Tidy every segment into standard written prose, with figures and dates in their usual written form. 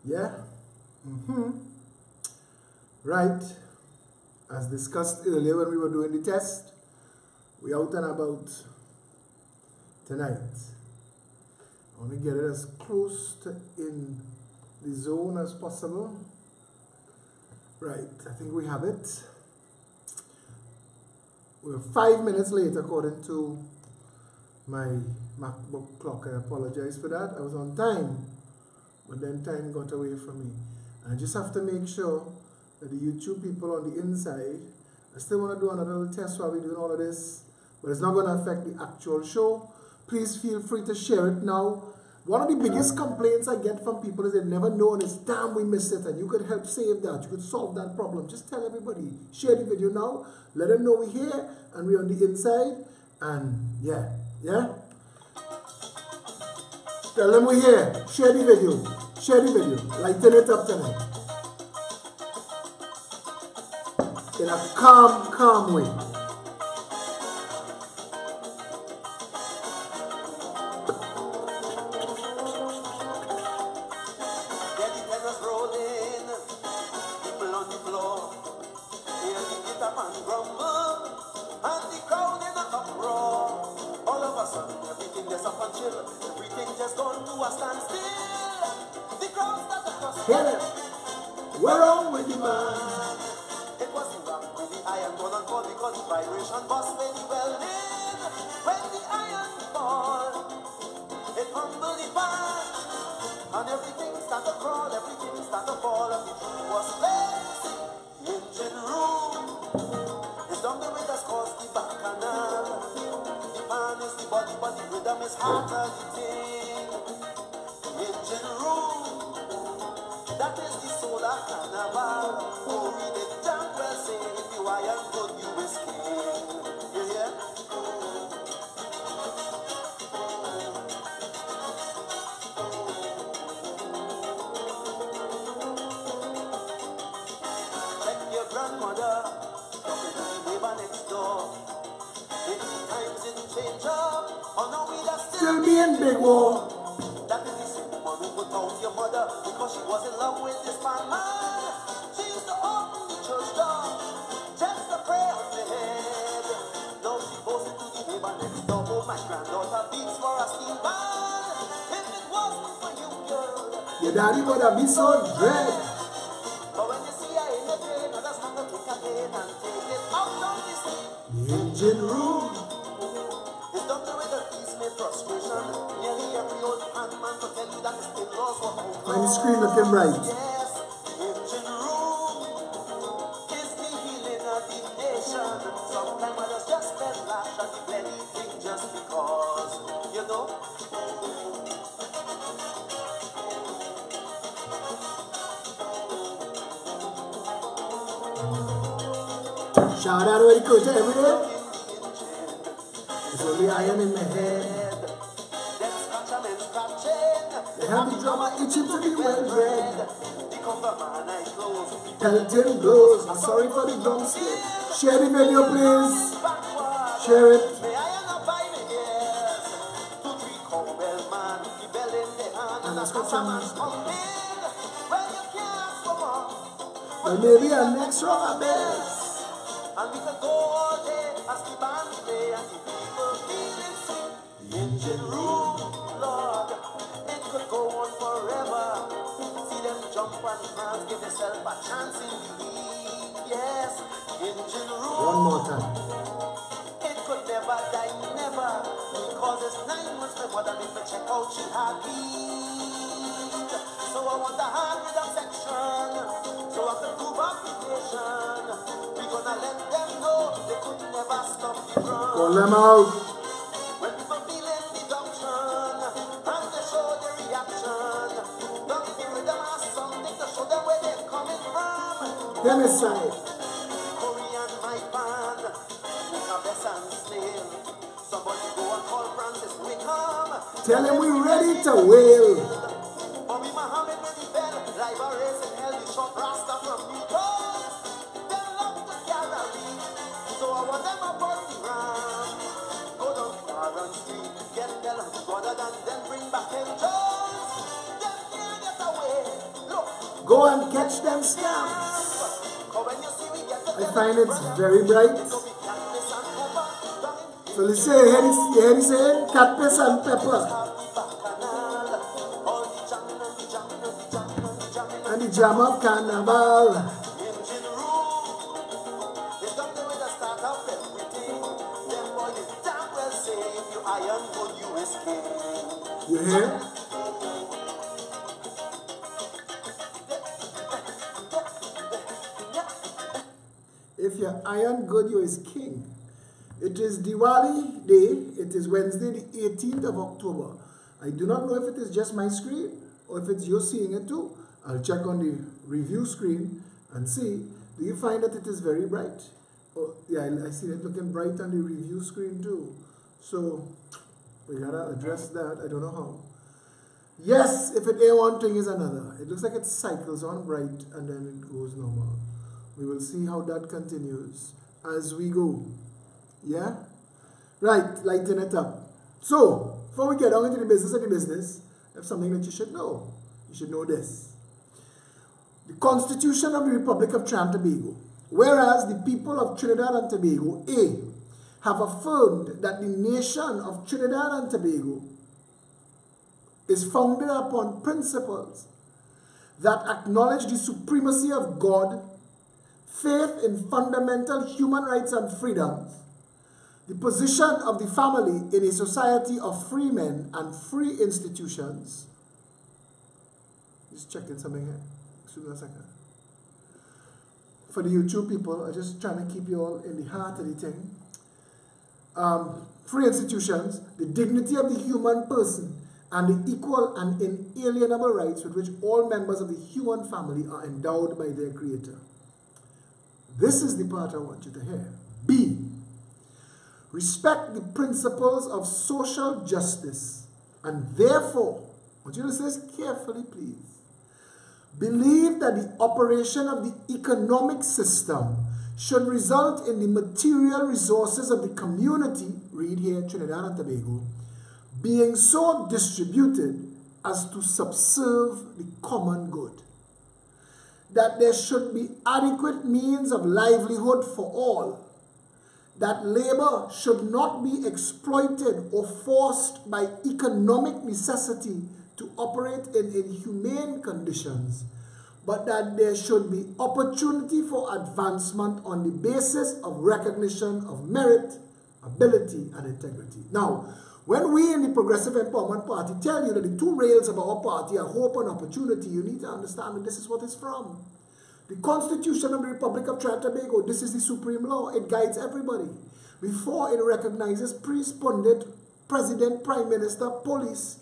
Yeah? Right. As discussed earlier when we were doing the test, we're out and about tonight. I want to get it as close to in the zone as possible. Right, I think we have it. We're 5 minutes late according to my MacBook clock. I apologize for that. I was on time, but then time got away from me. And I just have to make sure that the YouTube people on the inside, I still want to do another little test while we're doing all of this, but it's not going to affect the actual show. Please feel free to share it now. One of the biggest complaints I get from people is they never know, and it's damn we missed it, and you could help save that. You could solve that problem. Just tell everybody. Share the video now. Let them know we're here and we're on the inside. And yeah. Tell them we're here. Share the video. Share the video. Lighten it up tonight. In a calm way. Still being big war. That is the same woman who put out your mother because she was in love with this man. She used to open the church door just to pray on the head. Now she goes into the neighbor next door. Oh, my granddaughter beats for a steel band. If it wasn't for you, girl, your daddy would have been so dread. But when you see her in the train, I just want to take her in and take it out on the street. The engine room. Find the screen looking right. Yes, engine room is the healing of the nation. Sometimes I just felt laugh at the very thing just because, you know. Shout out to the coach every day. It's only iron in my head. They have the drama itching to be well read. Pelting blows. I'm sorry for the drumstick. Share the video, please. Share it. And that's what well, maybe our next rock best. And we can go all day as the band play and the people feeling sweet. The engine room, Lord, it could go on forever. See them jump and dance, give yourself a chance in the heat. Yes, engine room. One more time. It could never die, never, because it's 9 months my mother need to check out she had beat. So I want the hard rhythm section, so I can prove application. We're gonna let them know they could never stop the drum. Call them out. When people feeling the junction, and they show their reaction, don't be rhythm as something to show them where they're coming from. Genocide. Korean my band, Nika Bess and Snail. Somebody go and call Francis Wickham. Tell him we're ready to wail. Bobby Muhammad with the bell, driver race in hell, the short rasta from New York. They love the gallery, so I want them aboard the ram. Go down Warren Street, get them brother and then bring back Ken Jones. Them can't get away. Go and catch them scams. I find it very bright. So let's say, here is saying, Catfish and pepper. And the jam of carnival. You hear? If you're iron good, you is king. It is Diwali day. It is Wednesday, the 18th of October. I do not know if it is just my screen or if it's you seeing it too. I'll check on the review screen and see. Do you find that it is very bright? Oh, yeah, I see it looking bright on the review screen too. So we gotta address that. I don't know how. Yes, if it ain't one thing is another. It looks like it cycles on bright and then it goes normal. We will see how that continues as we go. Yeah? Right, lighten it up. So, before we get on into the business of the business, I have something that you should know. You should know this. The Constitution of the Republic of Trinidad and Tobago. Whereas the people of Trinidad and Tobago, A, have affirmed that the nation of Trinidad and Tobago is founded upon principles that acknowledge the supremacy of God, faith in fundamental human rights and freedoms, the position of the family in a society of free men and free institutions. Just checking something here. Excuse me a second. For the YouTube people, I'm just trying to keep you all in the heart of the thing. Free institutions, the dignity of the human person, and the equal and inalienable rights with which all members of the human family are endowed by their Creator. This is the part I want you to hear. B, respect the principles of social justice, and therefore, I want you to say this carefully, please, believe that the operation of the economic system should result in the material resources of the community, read here Trinidad and Tobago, being so distributed as to subserve the common good. That there should be adequate means of livelihood for all. That labor should not be exploited or forced by economic necessity to operate in inhumane conditions, but that there should be opportunity for advancement on the basis of recognition of merit, ability, and integrity. Now, when we in the Progressive Empowerment Party tell you that the two rails of our party are hope and opportunity, you need to understand that this is what it's from. The Constitution of the Republic of Trinidad and Tobago, this is the supreme law. It guides everybody. Before it recognizes priest, pundit, president, prime minister, police,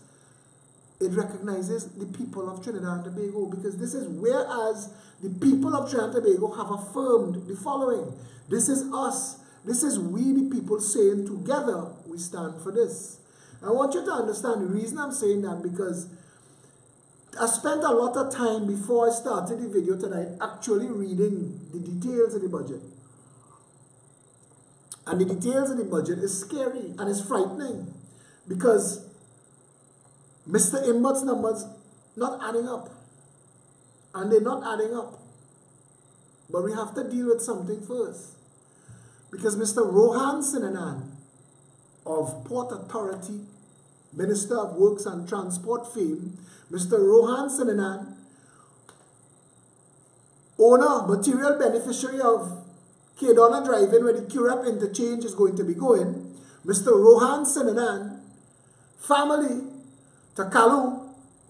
it recognizes the people of Trinidad and Tobago, because this is whereas the people of Trinidad and Tobago have affirmed the following. This is us. This is we the people saying together we stand for this. I want you to understand the reason I'm saying that, because I spent a lot of time before I started the video tonight actually reading the details of the budget. And the details of the budget is scary and it's frightening, because Mr. Imbert's numbers not adding up. And they're not adding up. But we have to deal with something first. Because Mr. Rohan Sinanan of Port Authority, Minister of Works and Transport fame, Mr. Rohan Sinanan, owner, material beneficiary of Kedona Drive-In, where the Curap interchange is going to be going, Mr. Rohan Sinanan, family, Takalu,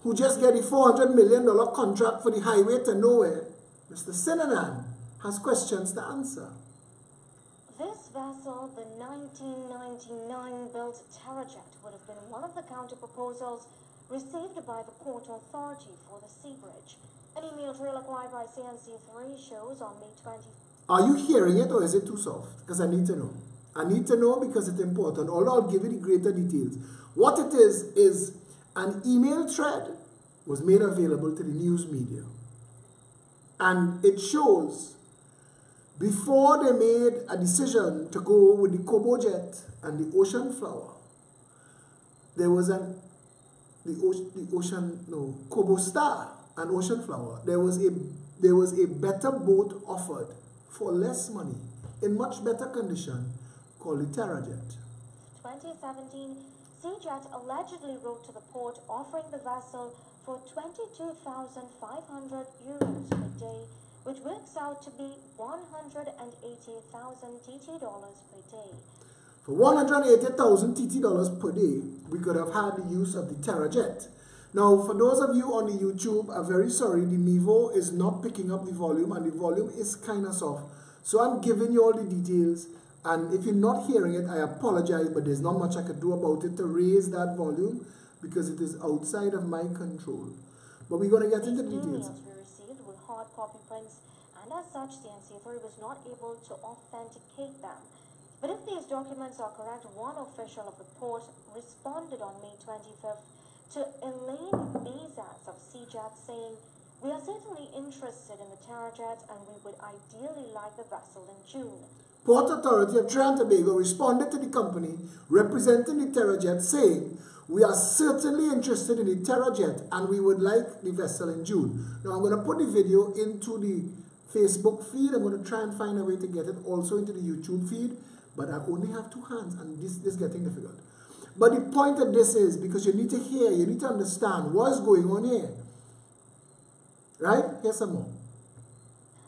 who just get a $400 million contract for the highway to nowhere, Mr. Sinanan has questions to answer. This vessel, the 1999-built Terrajet, would have been one of the counter-proposals received by the Port Authority for the Sea Bridge. An email trail acquired by CNC3 shows on May 20th. Are you hearing it, or is it too soft? Because I need to know. I need to know because it's important. Although I'll give you the greater details. What it is an email thread was made available to the news media. And it shows before they made a decision to go with the Kobo Jet and the Ocean Flower, there was Kobo Star and Ocean Flower, there was a better boat offered for less money, in much better condition, called the Terrajet. 2017, Seajet allegedly wrote to the port offering the vessel for 22,500 euros per day, which works out to be 180,000 TT dollars per day. For 180,000 TT dollars per day, we could have had the use of the Terrajet. Now, for those of you on the YouTube, I'm very sorry, the Mevo is not picking up the volume, and the volume is kind of soft. So I'm giving you all the details, and if you're not hearing it, I apologize, but there's not much I can do about it to raise that volume because it is outside of my control. But we're going to get into the details. Emails we received with hard copy prints, and as such, the NCA3 was not able to authenticate them. But if these documents are correct, one official of the port responded on May 25th to Elaine Bezas of Seajet saying, "We are certainly interested in the Terrajet and we would ideally like the vessel in June." Port Authority of Trinidad and Tobago responded to the company representing the Terrajet saying, "We are certainly interested in the Terrajet and we would like the vessel in June." Now I'm going to put the video into the Facebook feed. I'm going to try and find a way to get it also into the YouTube feed, but I only have two hands and this is getting difficult. But the point of this is, because you need to hear, you need to understand what is going on here. Right? Here's some more.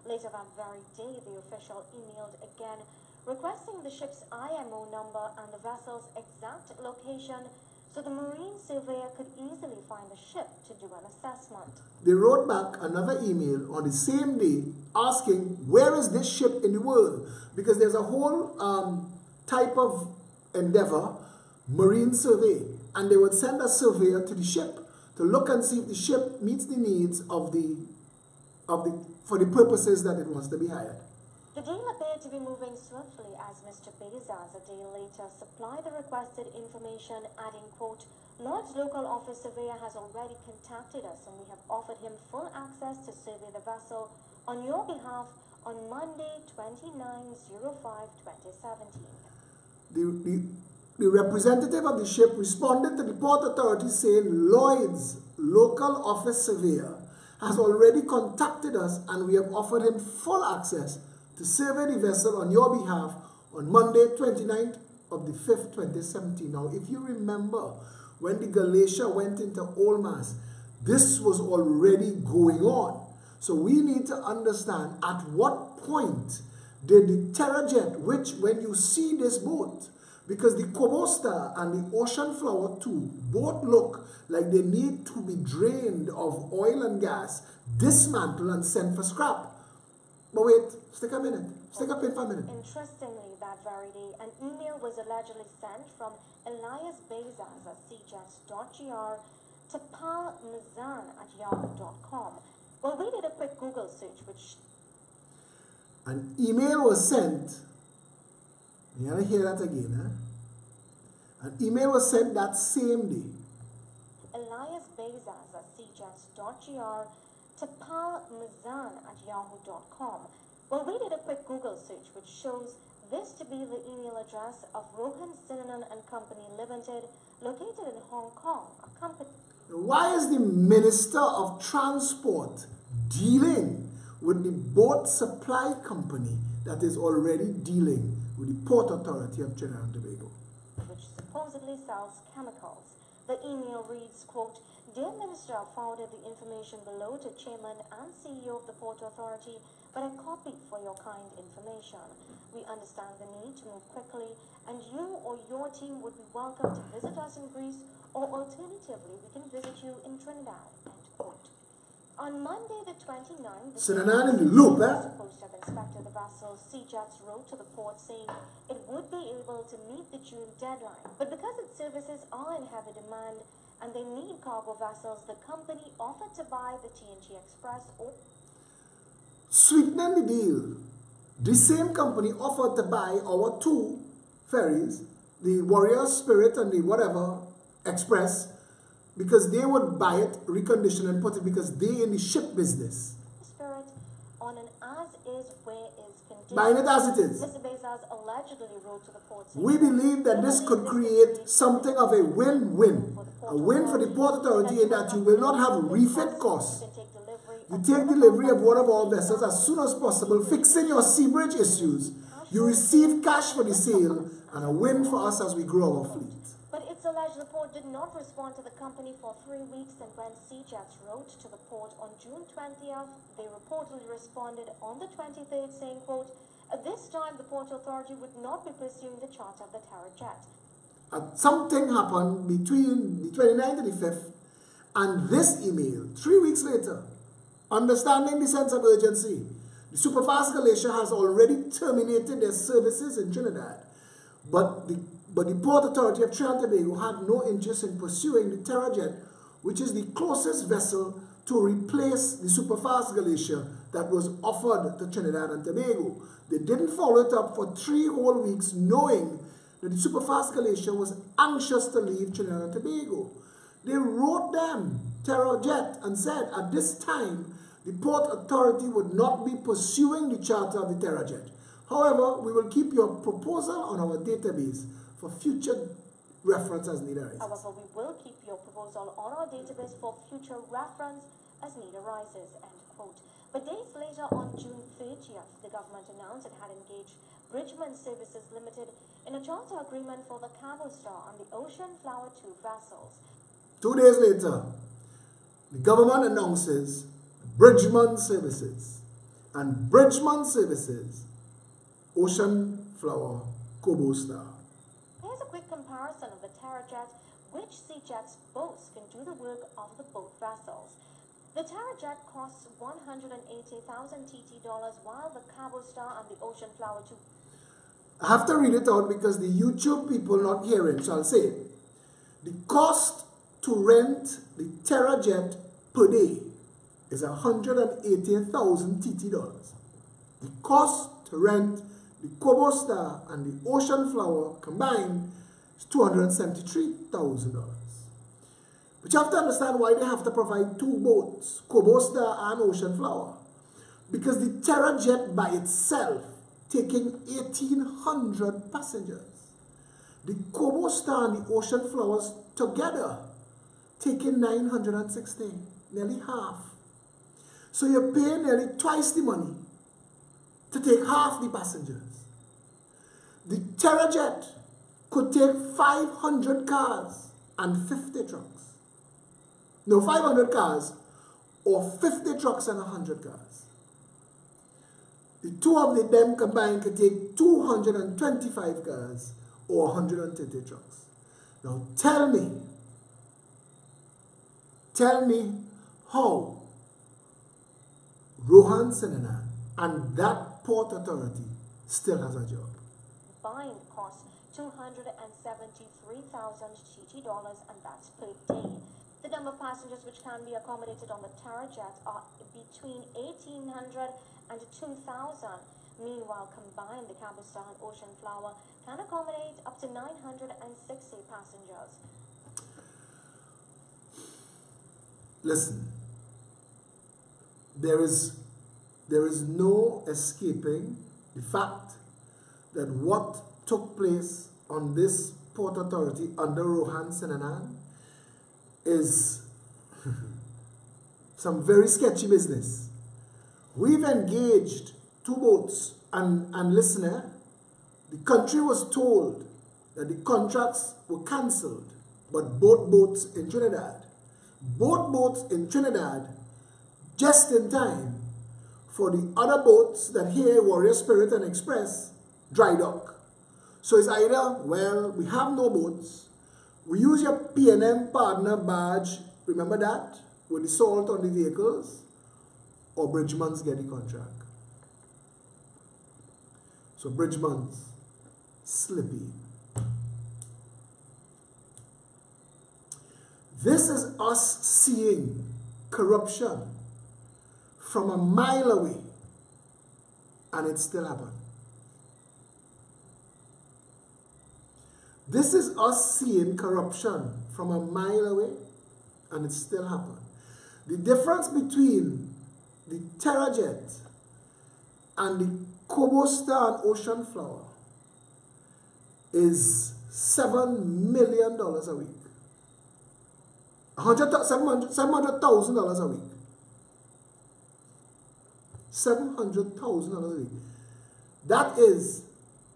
Later that very day, the official emailed again, requesting the ship's IMO number and the vessel's exact location so the marine surveyor could easily find the ship to do an assessment. They wrote back another email on the same day asking, where is this ship in the world? Because there's a whole type of endeavor, marine survey, and they would send a surveyor to the ship to look and see if the ship meets the needs for the purposes that it wants to be hired. The deal appeared to be moving swiftly as Mr. Bezas a day later supplied the requested information, adding, quote, "Lloyd's local office surveyor has already contacted us and we have offered him full access to survey the vessel on your behalf on Monday, 29/05/2017. The representative of the ship responded to the Port Authority saying, "Lloyd's local office surveyor has already contacted us and we have offered him full access to survey the vessel on your behalf on Monday, 29/05, 2017. Now, if you remember, when the Galatia went into Olmas, this was already going on. So we need to understand at what point did the Terrajet, which when you see this boat, because the Cobosta and the Ocean Flower 2 both look like they need to be drained of oil and gas, dismantled and sent for scrap. But wait, stick a minute. Stick a pin for a minute. Interestingly, that very day, an email was allegedly sent from Elias Bezas at cjets.gr to palmazan@yahoo.com. Well, we did a quick Google search, which... An email was sent. You gotta hear that again, huh? An email was sent that same day. Elias Bezas at cjets.gr to palmazan@yahoo.com. Well, we did a quick Google search, which shows this to be the email address of Rohan Sinanan and Company Limited, located in Hong Kong, a company... Why is the Minister of Transport dealing with the boat supply company that is already dealing with the Port Authority of Trinidad and Tobago, which supposedly sells chemicals? The email reads, quote, "Dear Minister, I forwarded the information below to Chairman and CEO of the Port Authority, but I copied for your kind information. We understand the need to move quickly, and you or your team would be welcome to visit us in Greece, or alternatively, we can visit you in Trinidad," end quote. On Monday the 29th, the Sinanan in the loop, supposed to have inspected the vessel. Seajet's wrote to the port saying it would be able to meet the June deadline. But because its services are in heavy demand and they need cargo vessels, the company offered to buy the TNT Express or... Sweetening the deal, the same company offered to buy our two ferries, the Warrior Spirit and the whatever Express, because they would buy it, recondition and put it, because they in the ship business. Spirit on an as-is, where-is condition. buying it as it is. Mr. Bezos allegedly wrote to the port. We believe that this could create something of a win-win. A win for the Port Authority in that you will not have refit costs. You take delivery of one of our vessels as soon as possible, fixing your seabridge issues. You receive cash for the sale and a win for us as we grow our fleet. But it's alleged the port did not respond to the company for 3 weeks, and when Seajets wrote to the port on June 20th, they reportedly responded on the 23rd saying, quote, "At this time the Port Authority would not be pursuing the charter of the TerraJet." Something happened between the 29th and the 5th and this email, 3 weeks later. Understanding the sense of urgency, the Superfast Galatia has already terminated their services in Trinidad, but the Port Authority of Trinidad and Tobago had no interest in pursuing the TerraJet, which is the closest vessel to replace the Superfast Galatia that was offered to Trinidad and Tobago. They didn't follow it up for 3 whole weeks, knowing that the Superfast Galatia was anxious to leave Trinidad and Tobago. They wrote them, TerraJet, and said at this time, the Port Authority would not be pursuing the charter of the TerraJet. However, we will keep your proposal on our database for future reference as need arises. However, we will keep your proposal on our database for future reference as need arises, end quote. But days later, on June 30th, the government announced it had engaged Bridgman Services Limited in a charter agreement for the Cabo Star and the Ocean Flower 2 vessels. 2 days later, the government announces Bridgman Services and Bridgman Services Ocean Flower Cabo Star. Here's a quick comparison of the TerraJet, which Seajets both can do the work of the both vessels. The TerraJet costs $180,000 TT, while the Cabo Star and the Ocean Flower 2. I have to read it out because the YouTube people not hearing shall say it. The cost to rent the TerraJet per day is $180,000 TT. The cost to rent the Cabo Star and the Ocean Flower combined is $273,000. But you have to understand why they have to provide 2 boats, Cabo Star and Ocean Flower. Because the TerraJet by itself taking 1,800 passengers. The Cabo Star and the Ocean Flowers together taking 960, nearly half. So you're paying nearly twice the money to take half the passengers. The TerraJet could take 500 cars and 50 trucks. No, 500 cars or 50 trucks and 100 cars. The 2 of them combined could take 225 cars or 130 trucks. Now tell me how Rohan Sinanan and that Port Authority still has a job. Combined costs $273,000 TT, and that's per day. The number of passengers which can be accommodated on the TerraJet are between 1,800 and 2,000. Meanwhile, combined, the Cabo Star and Ocean Flower can accommodate up to 960 passengers. Listen, there is no escaping the fact that what took place on this Port Authority under Rohan Sinanan is some very sketchy business. We've engaged 2 boats and listener, the country was told that the contracts were cancelled, but both boats in Trinidad. Both boats in Trinidad just in time for the other boats that here, Warrior Spirit and Express, dry dock. So it's either, well, we have no boats, we use your P&M partner badge, remember that, with the salt on the vehicles, or Bridgman's get the contract. So Bridgman's slippy. This is us seeing corruption from a mile away, and it still happened. This is us seeing corruption from a mile away, and it still happened. The difference between the TerraJet and the Kobo Star and Ocean Flower is $7 million a week. $700,000 a week. $700,000 a week. That is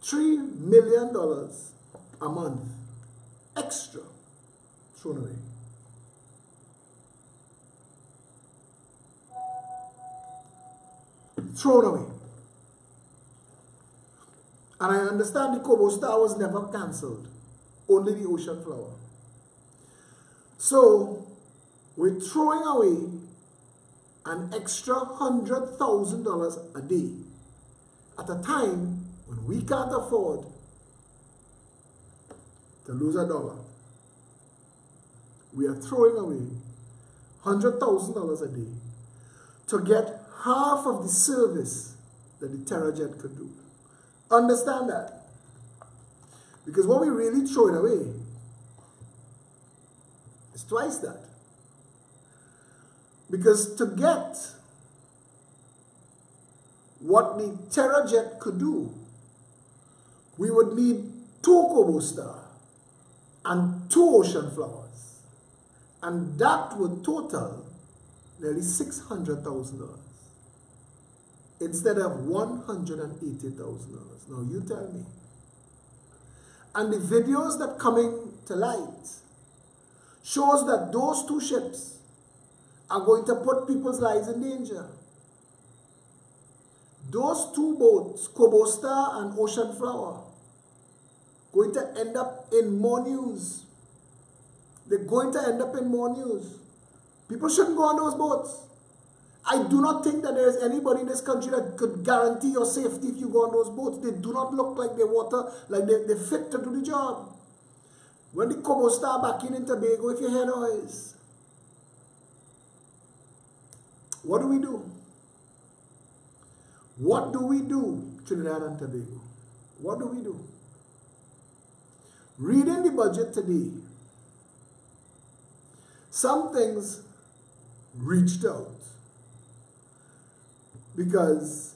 $3 million a month extra thrown away. Thrown away. And I understand the Kobo Star was never cancelled, only the Ocean Flower. So we're throwing away an extra $100,000 a day at a time when we can't afford to lose a dollar. We are throwing away $100,000 a day to get half of the service that the Terrajet could do. Understand that. Because what we really throwing away is twice that. Because to get what the Terrajet could do, we would need 2 Kobo Star and 2 Ocean Flowers. And that would total nearly $600,000 instead of $180,000. Now you tell me. And the videos that coming to light shows that those 2 ships are going to put people's lives in danger. Those 2 boats, Kobo Star and Ocean Flower, going to end up in more news. They're going to end up in more news. People shouldn't go on those boats. I do not think that there is anybody in this country that could guarantee your safety if you go on those boats. They do not look like they're they're fit to do the job. When the Kobo Star back in Tobago, if your head is, what do we do? What do we do, Trinidad and Tobago? What do we do? Reading the budget today, some things reached out because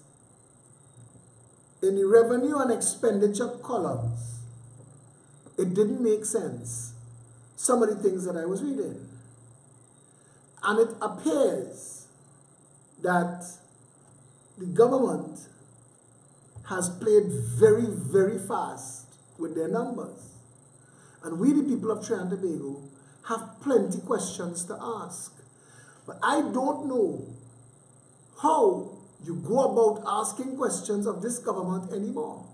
in the revenue and expenditure columns, it didn't make sense, some of the things that I was reading. And it appears that the government has played very, very fast with their numbers. And we, the people of Trinidad and Tobago, have plenty questions to ask. But I don't know how you go about asking questions of this government anymore.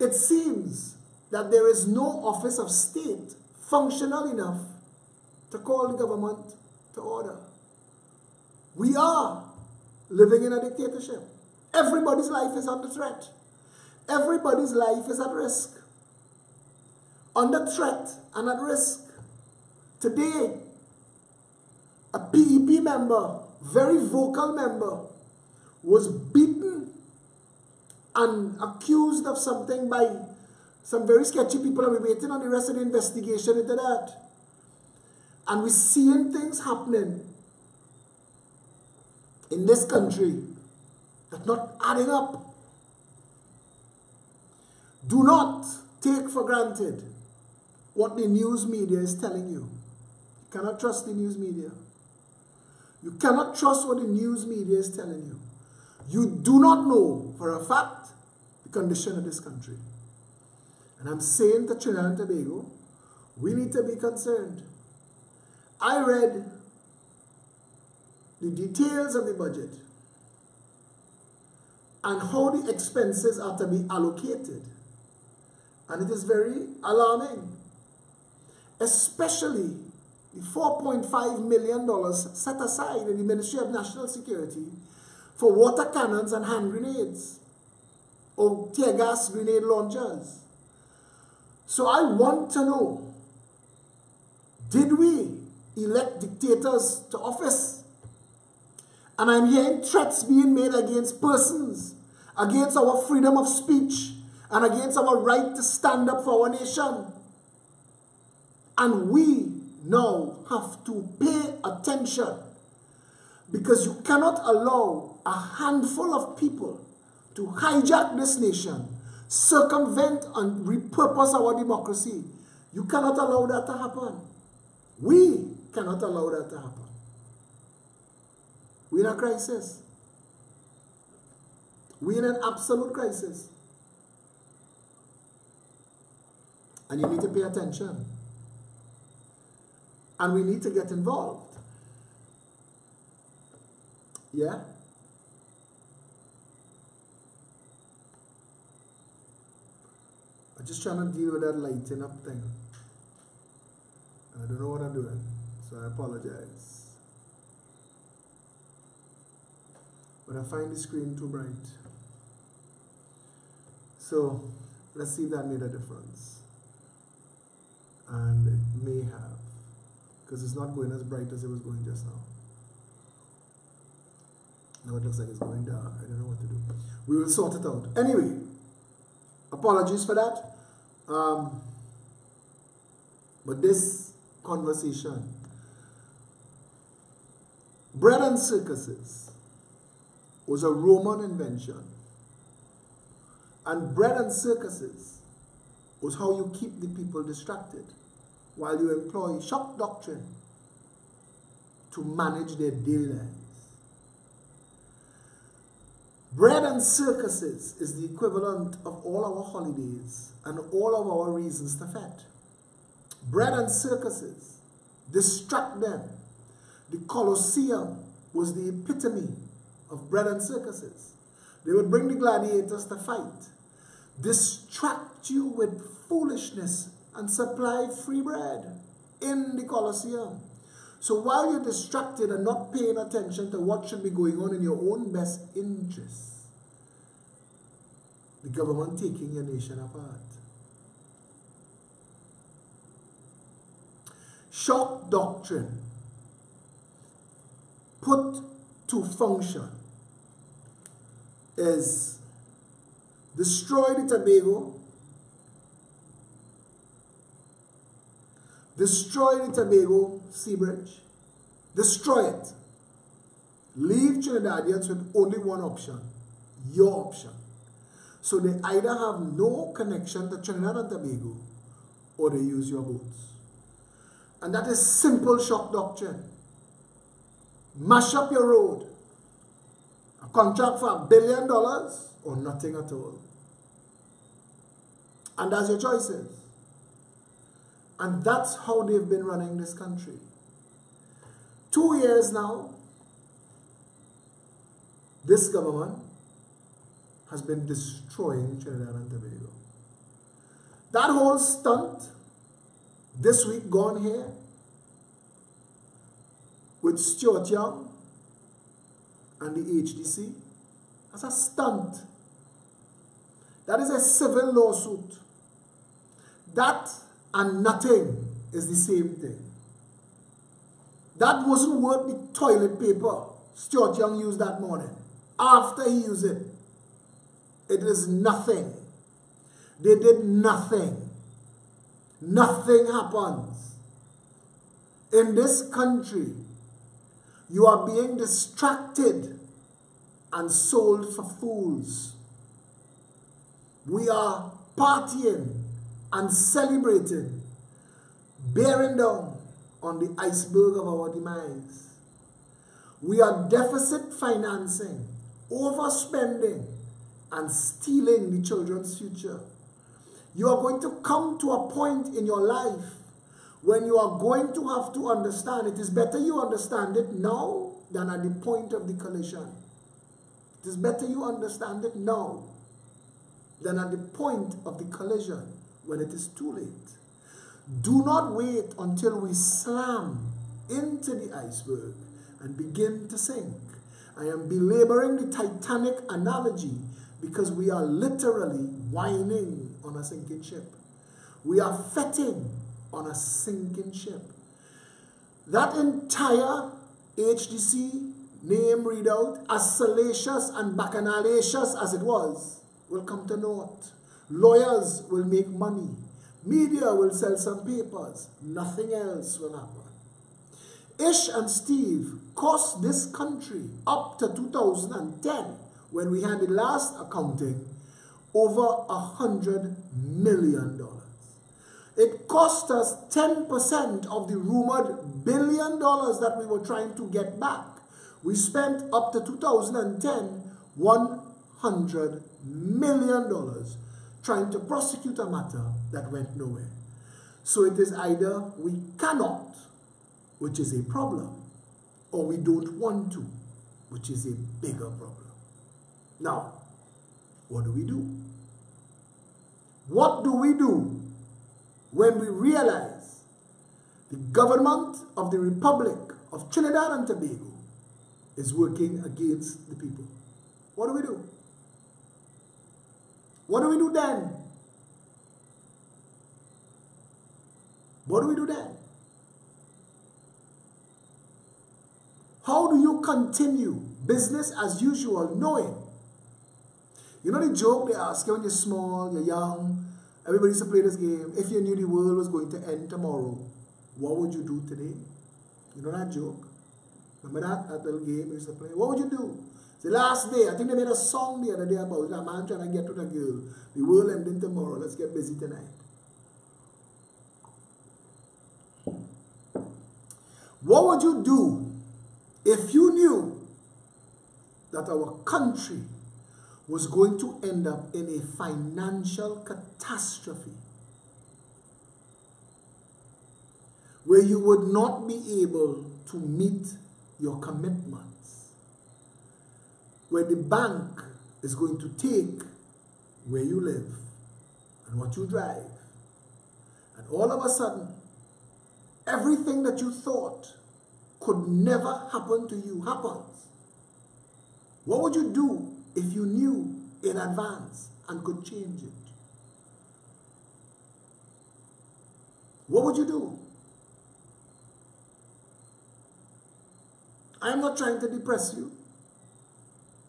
It seems that there is no office of state functional enough to call the government to order. We are living in a dictatorship. Everybody's life is under threat. Everybody's life is at risk. Under threat and at risk. Today, a PEP member, very vocal member, was beaten and accused of something by some very sketchy people, and we're waiting on the rest of the investigation into that. And we're seeing things happening in this country that's not adding up. Do not take for granted what the news media is telling you. You cannot trust the news media. You cannot trust what the news media is telling you. You do not know for a fact the condition of this country. And I'm saying to Trinidad and Tobago, we need to be concerned. I read the details of the budget and how the expenses are to be allocated. And it is very alarming. Especially the $4.5 million set aside in the Ministry of National Security for water cannons and hand grenades or tear gas grenade launchers. So I want to know, did we elect dictators to office? And I'm hearing threats being made against persons, against our freedom of speech, and against our right to stand up for our nation. And we now have to pay attention, because you cannot allow a handful of people to hijack this nation, circumvent and repurpose our democracy. You cannot allow that to happen. We cannot allow that to happen. We're in a crisis. We're in an absolute crisis. And you need to pay attention. And we need to get involved. Yeah? I'm just trying to deal with that lighting up thing. I don't know what I'm doing, so I apologize. But I find the screen too bright. So, let's see if that made a difference. And it may have, because it's not going as bright as it was going just now. Now it looks like it's going dark. I don't know what to do. We will sort it out. Anyway, apologies for that. But this conversation, bread and circuses, was a Roman invention. And bread and circuses was how you keep the people distracted while you employ shock doctrine to manage their daily lives. Bread and circuses is the equivalent of all our holidays and all of our reasons to fete. Bread and circuses distract them. The Colosseum was the epitome of bread and circuses. They would bring the gladiators to fight, distract you with foolishness, and supply free bread in the Colosseum. So while you're distracted and not paying attention to what should be going on in your own best interests, the government taking your nation apart. Shock doctrine put to function is destroy the Tobago, Sea Bridge, destroy it. Leave Trinidadians with only one option, your option. So they either have no connection to Trinidad and Tobago or they use your boats. And that is simple shock doctrine. Mash up your road. A contract for $1 billion or nothing at all. And that's your choices. And that's how they've been running this country. 2 years now, this government has been destroying Trinidad and Tobago. That whole stunt this week gone here with Stuart Young and the HDC, that's a stunt. That is a civil lawsuit. That and nothing is the same thing. That wasn't worth the toilet paper Stuart Young used that morning. After he used it, it is nothing. They did nothing. Nothing happens. In this country, you are being distracted and sold for fools. We are partying and celebrating, bearing down on the iceberg of our demise. We are deficit financing, overspending, and stealing the children's future. You are going to come to a point in your life when you are going to have to understand. It is better you understand it now than at the point of the collision. It is better you understand it now than at the point of the collision when it is too late. Do not wait until we slam into the iceberg and begin to sink. I am belaboring the Titanic analogy because we are literally whining on a sinking ship. We are fetting on a sinking ship. That entire HDC name readout, as salacious and bacchanalious as it was, will come to naught. Lawyers will make money. Media will sell some papers. Nothing else will happen. Ish and Steve cost this country up to 2010 when we had the last accounting, over $100 million. It cost us 10% of the rumored $1 billion that we were trying to get back. We spent up to 2010, $100 million trying to prosecute a matter that went nowhere. So it is either we cannot, which is a problem, or we don't want to, which is a bigger problem. Now, what do we do? What do we do when we realize the government of the Republic of Trinidad and Tobago is working against the people? What do we do? What do we do then? What do we do then? How do you continue business as usual knowing? You know the joke they ask you when you're small, you're young, everybody used to play this game. If you knew the world was going to end tomorrow, what would you do today? You know that joke? Remember that little game we used to play? What would you do? The last day, I think they made a song the other day about a man trying to get to the girl. The world ending tomorrow, let's get busy tonight. What would you do if you knew that our country was going to end up in a financial catastrophe where you would not be able to meet your commitments, where the bank is going to take where you live and what you drive, and all of a sudden, everything that you thought could never happen to you happens? What would you do if you knew in advance and could change it? What would you do? I'm not trying to depress you,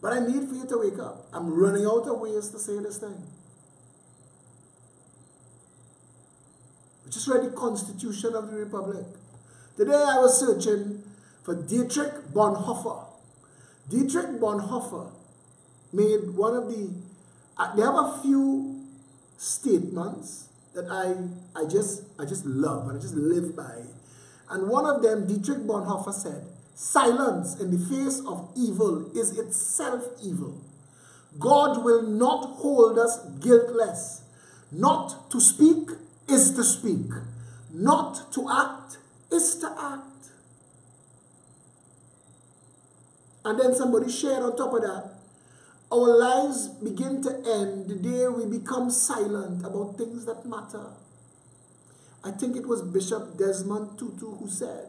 but I need for you to wake up. I'm running out of ways to say this thing. I just read the Constitution of the Republic. Today I was searching for Dietrich Bonhoeffer. Dietrich Bonhoeffer made one of the, they have a few statements that I just love and I just live by. And one of them, Dietrich Bonhoeffer said, silence in the face of evil is itself evil. God will not hold us guiltless. Not to speak is to speak. Not to act is to act. And then somebody shared on top of that, our lives begin to end the day we become silent about things that matter. I think it was Bishop Desmond Tutu who said,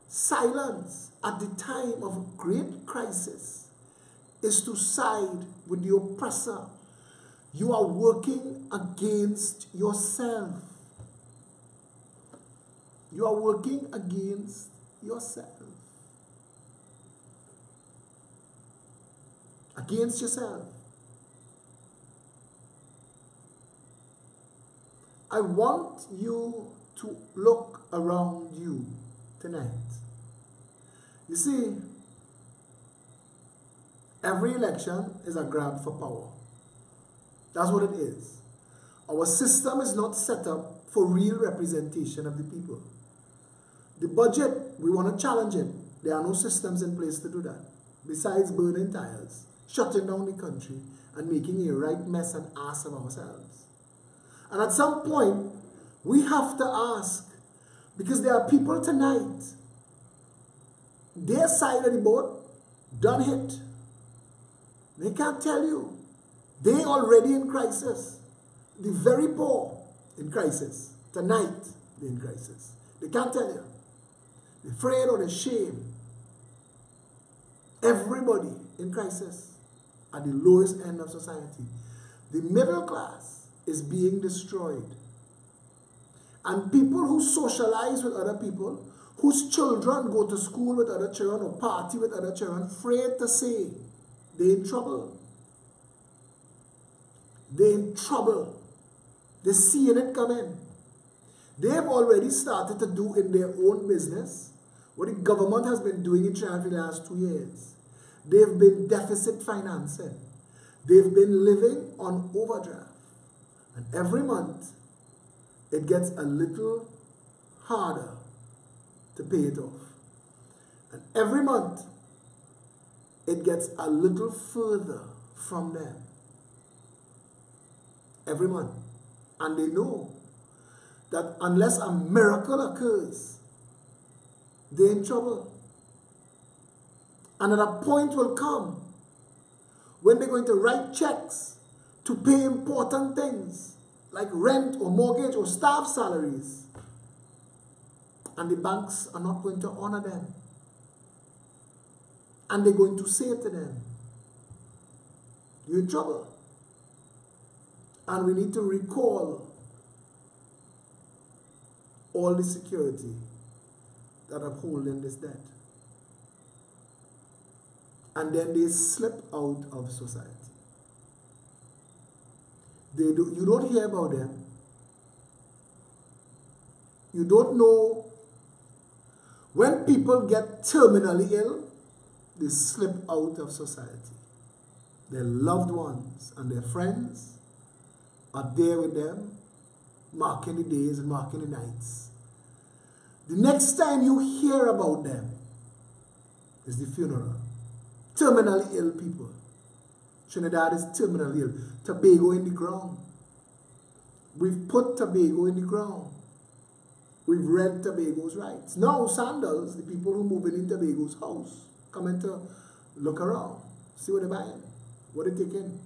silence at the time of a great crisis is to side with the oppressor. You are working against yourself. You are working against yourself. Against yourself. I want you to look around you tonight. You see, every election is a grab for power. That's what it is. Our system is not set up for real representation of the people. The budget, we want to challenge it. There are no systems in place to do that. Besides burning tires, shutting down the country, and making a right mess and ass of ourselves. And at some point, we have to ask, because there are people tonight, their side of the boat, done hit. They can't tell you. They already in crisis. The very poor in crisis. Tonight, they're in crisis. They can't tell you. They're afraid or they're ashamed. Everybody in crisis at the lowest end of society. The middle class is being destroyed. And people who socialize with other people, whose children go to school with other children or party with other children, afraid to say they're in trouble. They're in trouble. They're seeing it coming. They've already started to do in their own business what the government has been doing in Trinidad for the last 2 years. They've been deficit financing. They've been living on overdraft. And every month, it gets a little harder to pay it off. And every month, it gets a little further from them. Every month. And they know that unless a miracle occurs, they're in trouble. And at a point will come when they're going to write checks to pay important things like rent or mortgage or staff salaries. And the banks are not going to honor them. And they're going to say to them, you're in trouble. And we need to recall all the security that upholding this debt. And then they slip out of society. You don't hear about them. You don't know. When people get terminally ill, they slip out of society. Their loved ones and their friends are there with them, marking the days and marking the nights. The next time you hear about them is the funeral. Terminally ill people. Trinidad is terminally ill. Tobago in the ground. We've put Tobago in the ground. We've read Tobago's rights. Now Sandals, the people who move in Tobago's house, coming to look around, see what they're buying, what they're taking.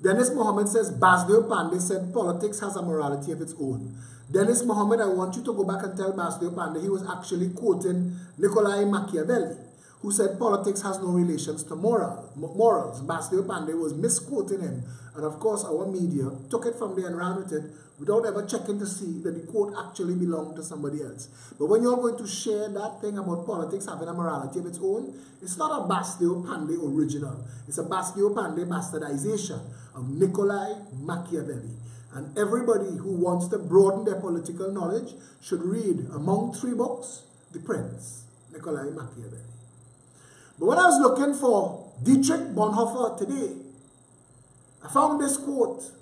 Dennis Mohammed says, Basdeo Pandey said politics has a morality of its own. Dennis Mohammed, I want you to go back and tell Basdeo Pandey he was actually quoting Niccolo Machiavelli, who said politics has no relations to morals. Basdeo Pandey was misquoting him. And of course, our media took it from there and ran with it without ever checking to see that the quote actually belonged to somebody else. But when you're going to share that thing about politics having a morality of its own, it's not a Basdeo Pandey original. It's a Basdeo Pandey bastardization of Niccolo Machiavelli. And everybody who wants to broaden their political knowledge should read, among 3 books, The Prince, Niccolo Machiavelli. But when I was looking for Dietrich Bonhoeffer today, I found this quote.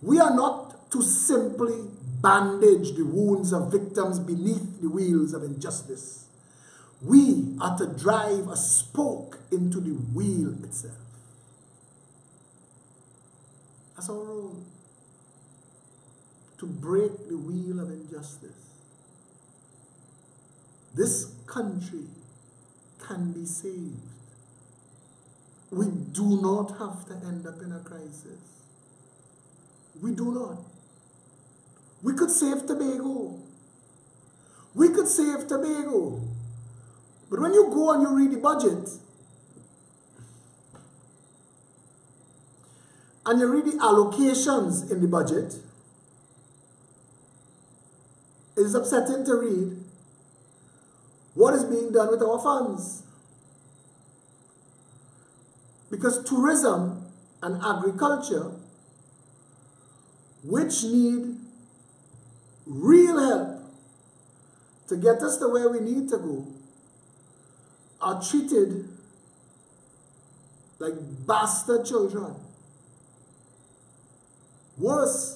We are not to simply bandage the wounds of victims beneath the wheels of injustice. We are to drive a spoke into the wheel itself. That's our role. To break the wheel of injustice. This country can be saved. We do not have to end up in a crisis. We do not. We could save Tobago. We could save Tobago. But when you go and you read the budget, and you read the allocations in the budget, it is upsetting to read what is being done with our funds. Because tourism and agriculture, which need real help to get us to where we need to go, are treated like bastard children. Worse.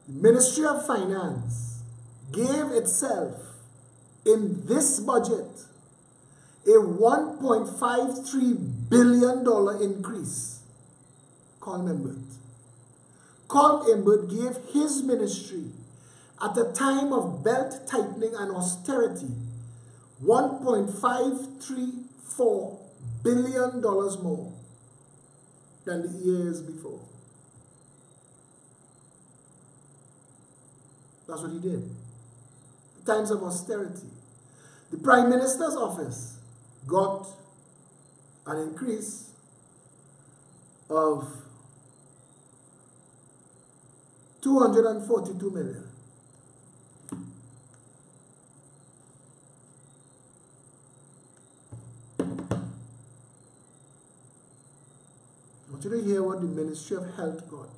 The Ministry of Finance gave itself in this budget a $1.53 billion increase. Colm Imbert. Colm Imbert gave his ministry at a time of belt tightening and austerity $1.534 billion more than the years before. That's what he did. Times of austerity. The Prime Minister's office got an increase of $242 million. you to hear what the Ministry of Health got.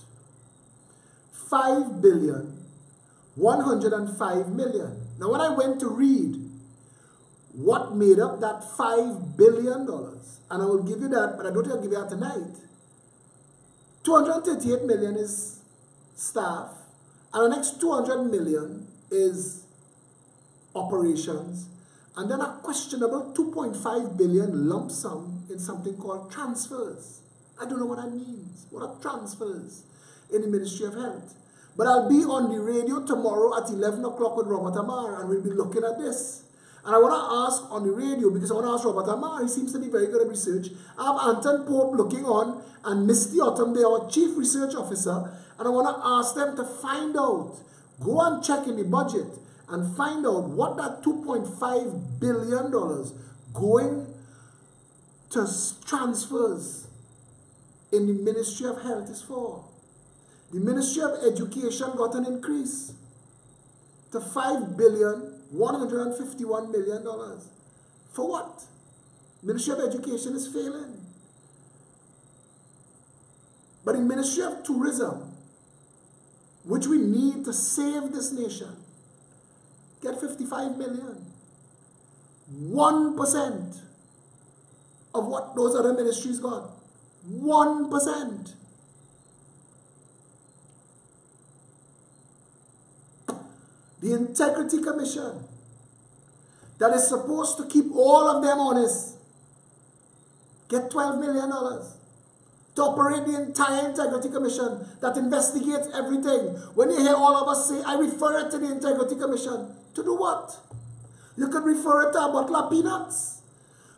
5,105,000,000. Now when I went to read what made up that $5 billion, and I will give you that, but I don't think I'll give you that tonight. 238 million is staff, and the next 200 million is operations, and then a questionable 2.5 billion lump sum in something called transfers. I don't know what that means. What are transfers in the Ministry of Health? But I'll be on the radio tomorrow at 11 o'clock with Robert Amar, and we'll be looking at this. And I want to ask on the radio, because I want to ask Robert Amar, he seems to be very good at research. I have Anton Pope looking on, and Misty Autumn, they are our Chief Research Officer, and I want to ask them to find out, go and check in the budget, and find out what that $2.5 billion going to transfers in the Ministry of Health is for. The Ministry of Education got an increase to $5,151,000,000. For what? Ministry of Education is failing. But the Ministry of Tourism, which we need to save this nation, get 55 million. 1% of what those other ministries got. 1%. The Integrity Commission, that is supposed to keep all of them honest, get $12 million to operate the entire Integrity Commission that investigates everything. When you hear all of us say, I refer it to the Integrity Commission, to do what? You could refer it to a bottle of peanuts.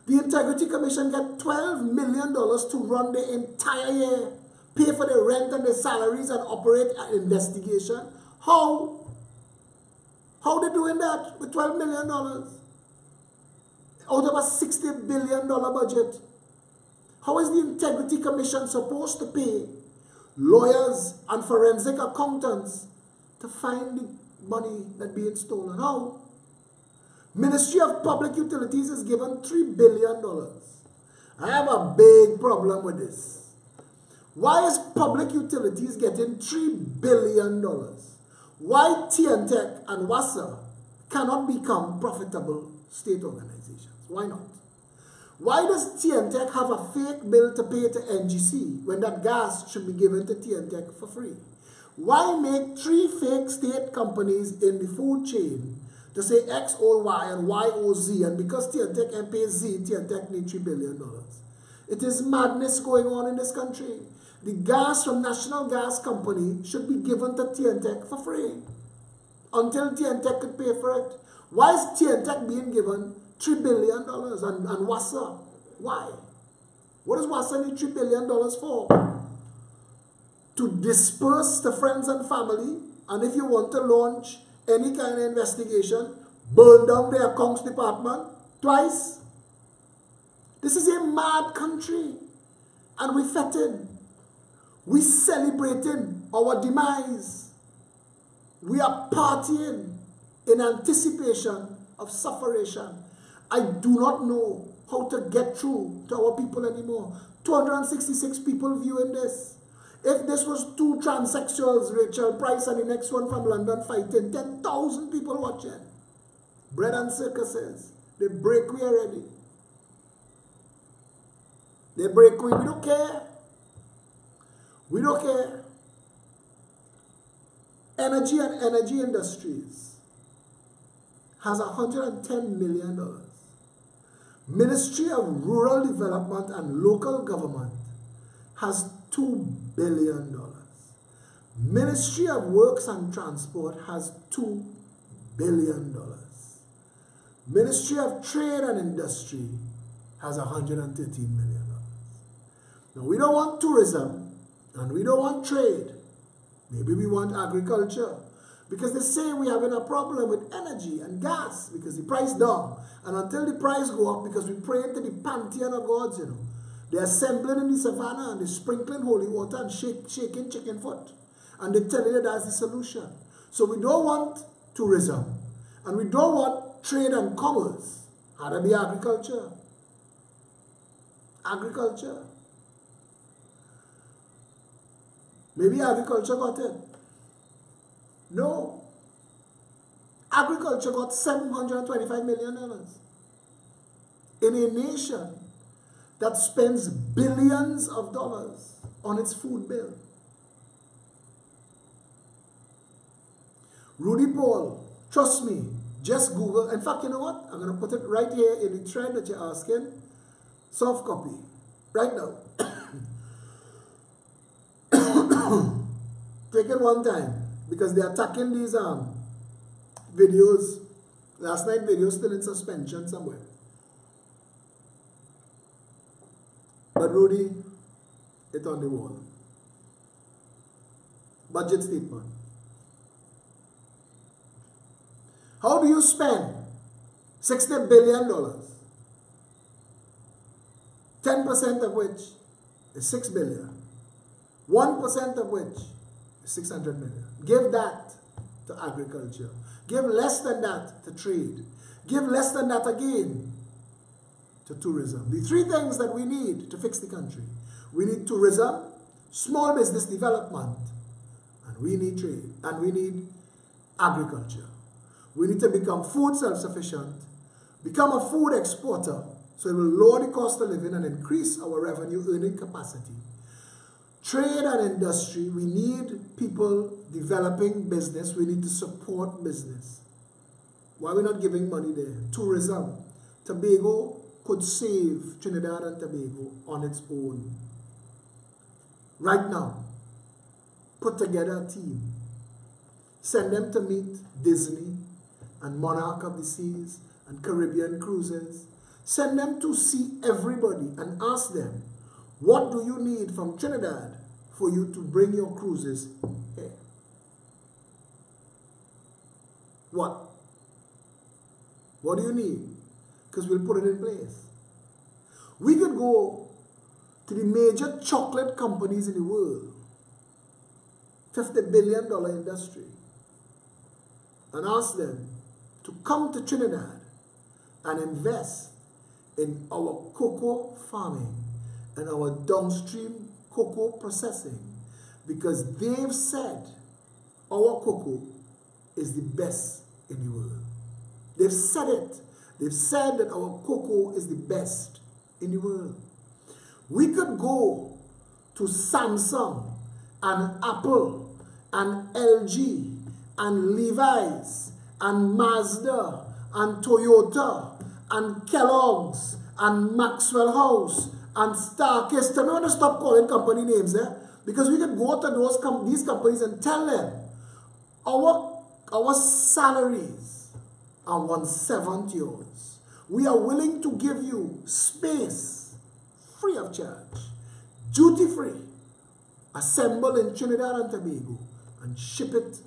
The Integrity Commission get $12 million to run the entire year, pay for the rent and the salaries and operate an investigation. How? How are they doing that with $12 million? Out of a $60 billion budget. How is the Integrity Commission supposed to pay lawyers and forensic accountants to find the money that's being stolen? How? Ministry of Public Utilities is given $3 billion. I have a big problem with this. Why is Public Utilities getting $3 billion? Why TNTech and WASA cannot become profitable state organizations? Why not? Why does TNTech have a fake bill to pay to NGC when that gas should be given to TNTech for free? Why make 3 fake state companies in the food chain to say X or Y and Y or Z, and because TNTech can pay Z, TNTech needs $3 billion? It is madness going on in this country. The gas from National Gas Company should be given to TNTech for free until TNTech could pay for it. Why is TNTech being given $3 billion and WASA? Why? What does WASA need $3 billion for? To disperse to friends and family, and if you want to launch any kind of investigation, burn down the accounts department twice. This is a mad country, and we fetid. We celebrating our demise. We are partying in anticipation of sufferation. I do not know how to get through to our people anymore. 266 people viewing this. If this was 2 transsexuals, Rachel Price and the next one from London fighting, 10,000 people watching. Bread and circuses. They break we already. They break we. We don't care. We don't care. Energy and Energy Industries has $110 million. Ministry of Rural Development and Local Government has $2 billion. Ministry of Works and Transport has $2 billion. Ministry of Trade and Industry has $113 million. Now, we don't want tourism and we don't want trade. Maybe we want agriculture. Because they say we're having a problem with energy and gas because the price down. And until the price go up, because we pray to the pantheon of gods, you know, they're assembling in the savannah and they're sprinkling holy water and shaking chicken foot. And they tell you that that's the solution. So we don't want tourism. And we don't want trade and commerce. How to be agriculture? Agriculture. Maybe agriculture got it. No. Agriculture got $725 million. In a nation that spends billions of dollars on its food bill. Rudy Paul, trust me, just Google. In fact, you know what? I'm going to put it right here in the thread that you're asking. Soft copy. Right now. Take it one time. Because they're attacking these videos. Last night video still in suspension somewhere. But Rudy, it's on the wall. Budget statement. How do you spend $60 billion? 10% of which is $6 billion. 1% of which is $600 million. Give that to agriculture. Give less than that to trade. Give less than that again to tourism. The three things that we need to fix the country. We need tourism, small business development, and we need trade, and we need agriculture. We need to become food self-sufficient, become a food exporter, so it will lower the cost of living and increase our revenue earning capacity. Trade and industry, we need people developing business. We need to support business. Why are we not giving money there? Tourism. Tobago could save Trinidad and Tobago on its own. Right now, put together a team. Send them to meet Disney and Monarch of the Seas and Caribbean Cruises. Send them to see everybody and ask them, what do you need from Trinidad for you to bring your cruises here? What? What do you need? Because we'll put it in place. We could go to the major chocolate companies in the world, $50 billion industry, and ask them to come to Trinidad and invest in our cocoa farming and our downstream cocoa processing, because they've said our cocoa is the best in the world. They've said it. They've said that our cocoa is the best in the world. We could go to Samsung and Apple and LG and Levi's and Mazda and Toyota and Kellogg's and Maxwell House and Starkist. I'm going to stop calling company names there, because we could go to these companies and tell them our salaries are 1/7 yours. We are willing to give you space free of charge, duty free, assemble in Trinidad and Tobago and ship it,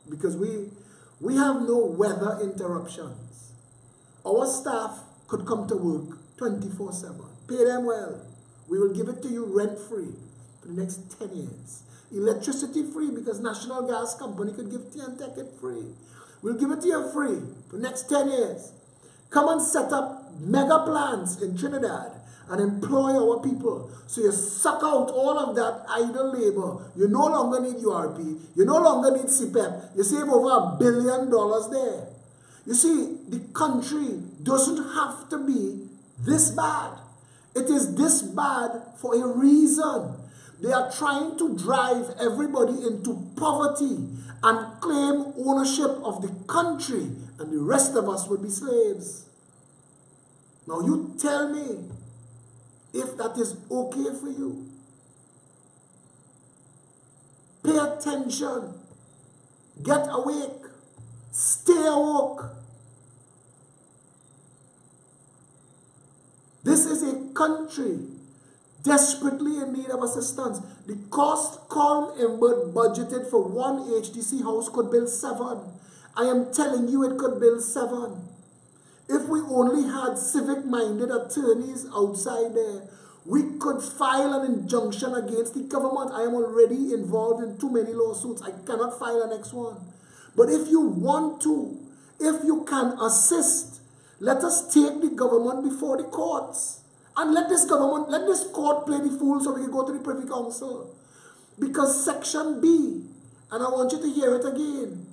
because we have no weather interruptions. Our staff could come to work 24/7. Pay them well. We will give it to you rent-free for the next 10 years. Electricity free, because National Gas Company could give tea and take it free. We'll give it to you free for the next 10 years. Come and set up mega plants in Trinidad and employ our people. So you suck out all of that idle labor. You no longer need URP. You no longer need CPEP. You save over $1 billion there. You see, the country doesn't have to be this bad. It is this bad for a reason. They are trying to drive everybody into poverty and claim ownership of the country, and the rest of us would be slaves. Now you tell me if that is okay for you. Pay attention. Get awake. Stay awoke. This is a country desperately in need of assistance. The cost Colm Imbert budgeted for one HDC house could build 7. I am telling you, it could build 7. If we only had civic-minded attorneys outside there, we could file an injunction against the government. I am already involved in too many lawsuits. I cannot file a next one. But if you want to, if you can assist, let us take the government before the courts. And let this court play the fool so we can go to the Privy Council. Because Section B, and I want you to hear it again,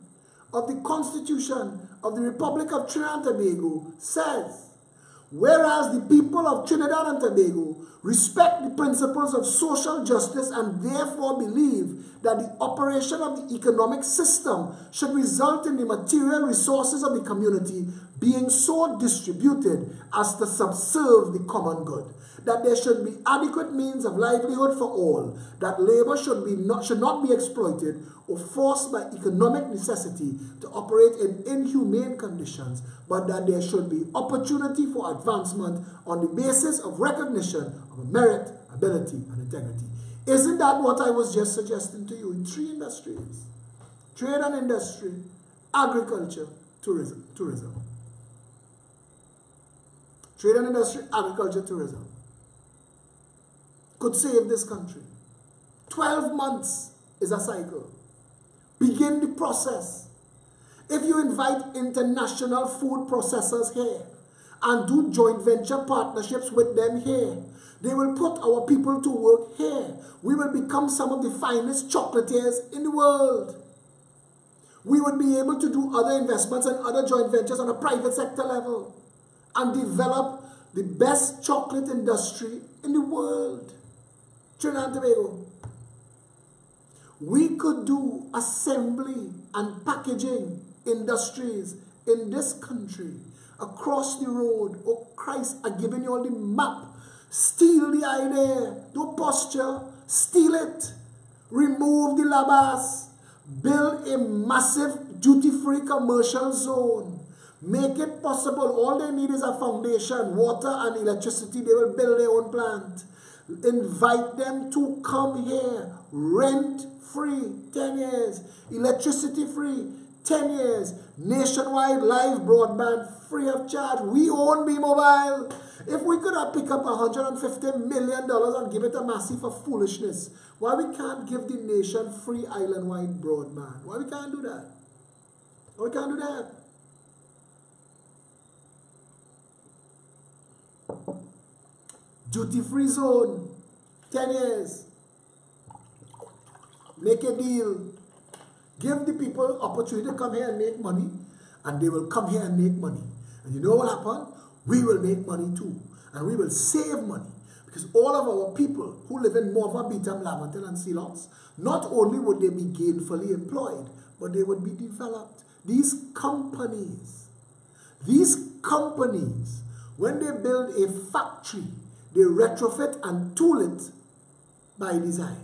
of the Constitution of the Republic of Trinidad and Tobago says, whereas the people of Trinidad and Tobago respect the principles of social justice and therefore believe that the operation of the economic system should result in the material resources of the community being so distributed as to subserve the common good, that there should be adequate means of livelihood for all, that labor should not be exploited or forced by economic necessity to operate in inhumane conditions, but that there should be opportunity for advancement on the basis of recognition of merit, ability, and integrity. Isn't that what I was just suggesting to you in 3 industries? Trade and industry, agriculture, tourism. Trade and industry, agriculture, tourism could save this country. 12 months is a cycle. Begin the process. If you invite international food processors here and do joint venture partnerships with them here, they will put our people to work here. We will become some of the finest chocolatiers in the world. We would be able to do other investments and other joint ventures on a private sector level and develop the best chocolate industry in the world. Trinidad and Tobago. We could do assembly and packaging industries in this country, across the road. Oh Christ, I'm giving you all the map. Steal the idea. Don't posture. Steal it. Remove the labas. Build a massive duty-free commercial zone. Make it possible. All they need is a foundation, water and electricity. They will build their own plant. Invite them to come here. Rent free, 10 years. Electricity free, 10 years. Nationwide live broadband free of charge. We own B-Mobile. If we could have picked up $150 million and give it a massive of foolishness, why we can't give the nation free island-wide broadband? Why we can't do that? Why we can't do that? Duty-free zone, 10 years. Make a deal. Give the people opportunity to come here and make money, and they will come here and make money. And you know what happened? We will make money too. And we will save money. Because all of our people who live in Morva, Beetham, Laventille, and Ceylons, not only would they be gainfully employed, but they would be developed. These companies, when they build a factory, they retrofit and tool it by design.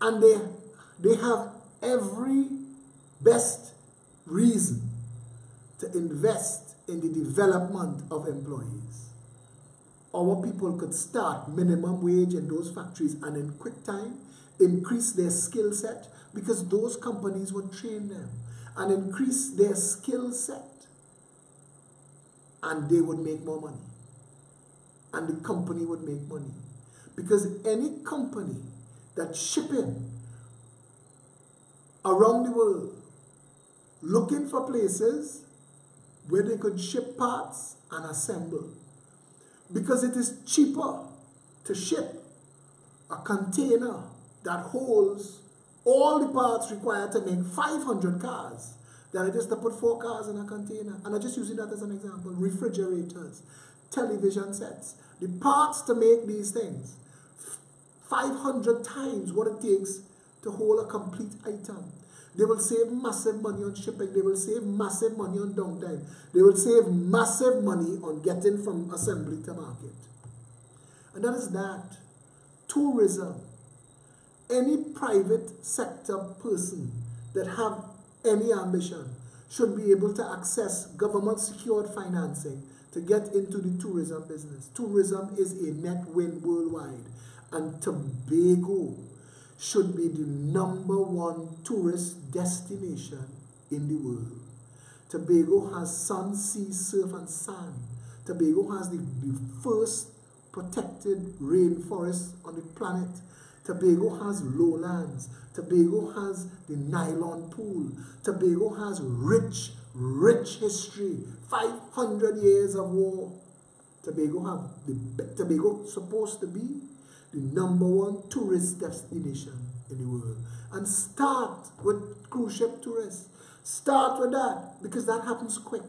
And they have every best reason to invest in the development of employees. Our people could start minimum wage in those factories and in quick time increase their skill set, because those companies would train them and increase their skill set, and they would make more money. And the company would make money. Because any company that's shipping around the world looking for places where they could ship parts and assemble, because it is cheaper to ship a container that holds all the parts required to make 500 cars than it is to put 4 cars in a container. And I'm just using that as an example. Refrigerators, television sets, the parts to make these things, 500 times what it takes to hold a complete item. They will save massive money on shipping. They will save massive money on downtime. They will save massive money on getting from assembly to market. And that is that. Tourism. Any private sector person that have any ambition should be able to access government secured financing to get into the tourism business. Tourism is a net win worldwide. And Tobago should be the #1 tourist destination in the world. Tobago has sun, sea, surf, and sand. Tobago has the first protected rainforest on the planet. Tobago has lowlands. Tobago has the nylon pool. Tobago has rich history. 500 years of war. Tobago supposed to be the #1 tourist destination in the world. And start with cruise ship tourists. Start with that, because that happens quick.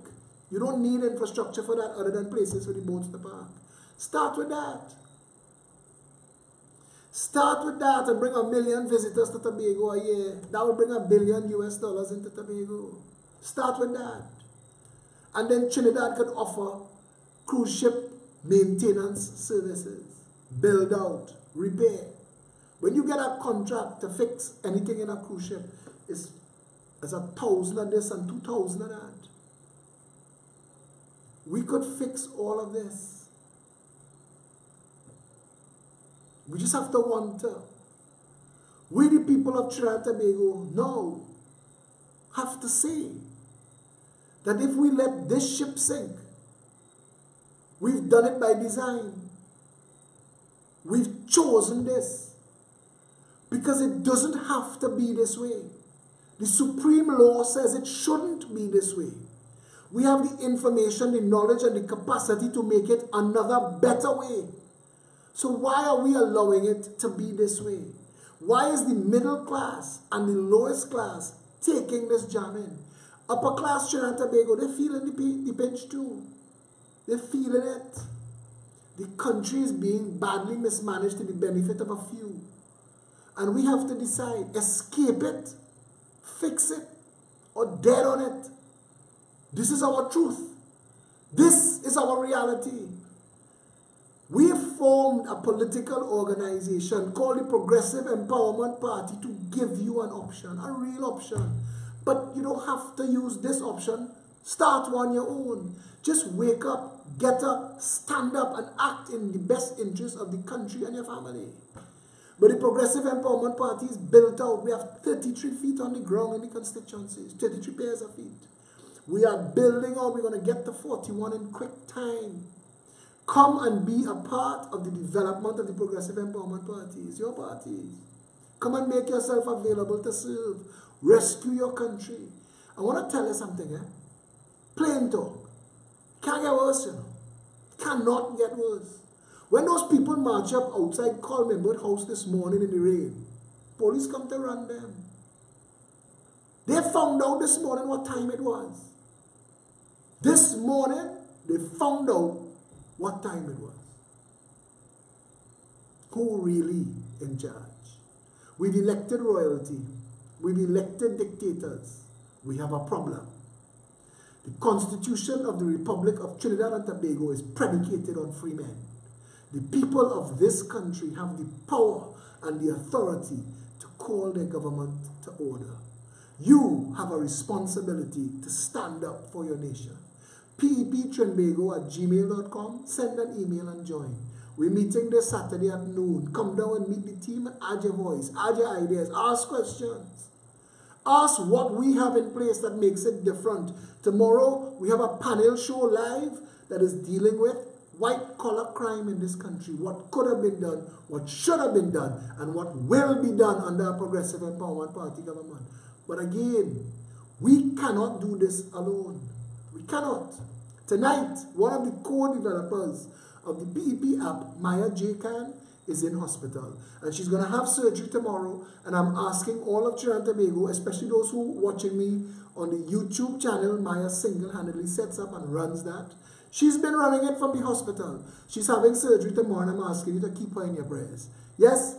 You don't need infrastructure for that other than places for the boats to park. Start with that. Start with that and bring 1 million visitors to Tobago a year. That will bring $1 billion into Tobago. Start with that. And then Trinidad could offer cruise ship maintenance services, build out, repair. When you get a contract to fix anything in a cruise ship, it's 1,000 of this and 2,000 of that. We could fix all of this. We just have to want to. We, the people of Trinidad and Tobago, now have to say that if we let this ship sink, we've done it by design. We've chosen this because it doesn't have to be this way. The supreme law says it shouldn't be this way. We have the information, the knowledge, and the capacity to make it another better way. So why are we allowing it to be this way? Why is the middle class and the lowest class taking this jamming? Upper class Trinidad and Tobago, they're feeling the pinch too. They're feeling it. The country is being badly mismanaged to the benefit of a few. And we have to decide, escape it, fix it, or dead on it. This is our truth. This is our reality. We formed a political organization called the Progressive Empowerment Party to give you an option, a real option. But you don't have to use this option. Start one your own. Just wake up, get up, stand up, and act in the best interest of the country and your family. But the Progressive Empowerment Party is built out. We have 33 feet on the ground in the constituencies, 33 pairs of feet. We are building out. We're going to get to 41 in quick time. Come and be a part of the development of the Progressive Empowerment Party. It's your party. Come and make yourself available to serve. Rescue your country. I want to tell you something, Plain talk. Can't get worse, you know. Cannot get worse. When those people march up outside Colmember House this morning in the rain, police come to run them. They found out this morning what time it was. This morning, they found out what time it was. Who really in charge? We've elected royalty. We've elected dictators. We have a problem. The Constitution of the Republic of Trinidad and Tobago is predicated on free men. The people of this country have the power and the authority to call their government to order. You have a responsibility to stand up for your nation. peptrinbago@gmail.com. Send an email and join. We're meeting this Saturday at noon. Come down and meet the team and add your voice, add your ideas, ask questions. Ask what we have in place that makes it different. Tomorrow, we have a panel show live that is dealing with white-collar crime in this country. What could have been done, what should have been done, and what will be done under a Progressive Empowerment Party government. But again, we cannot do this alone. We cannot. Tonight, one of the co-developers of the PEP app, Maya J. Khan, is in hospital. And she's going to have surgery tomorrow. And I'm asking all of Trinidad and Tobago, especially those who are watching me on the YouTube channel, Maya single-handedly sets up and runs that. She's been running it from the hospital. She's having surgery tomorrow, and I'm asking you to keep her in your prayers. Yes,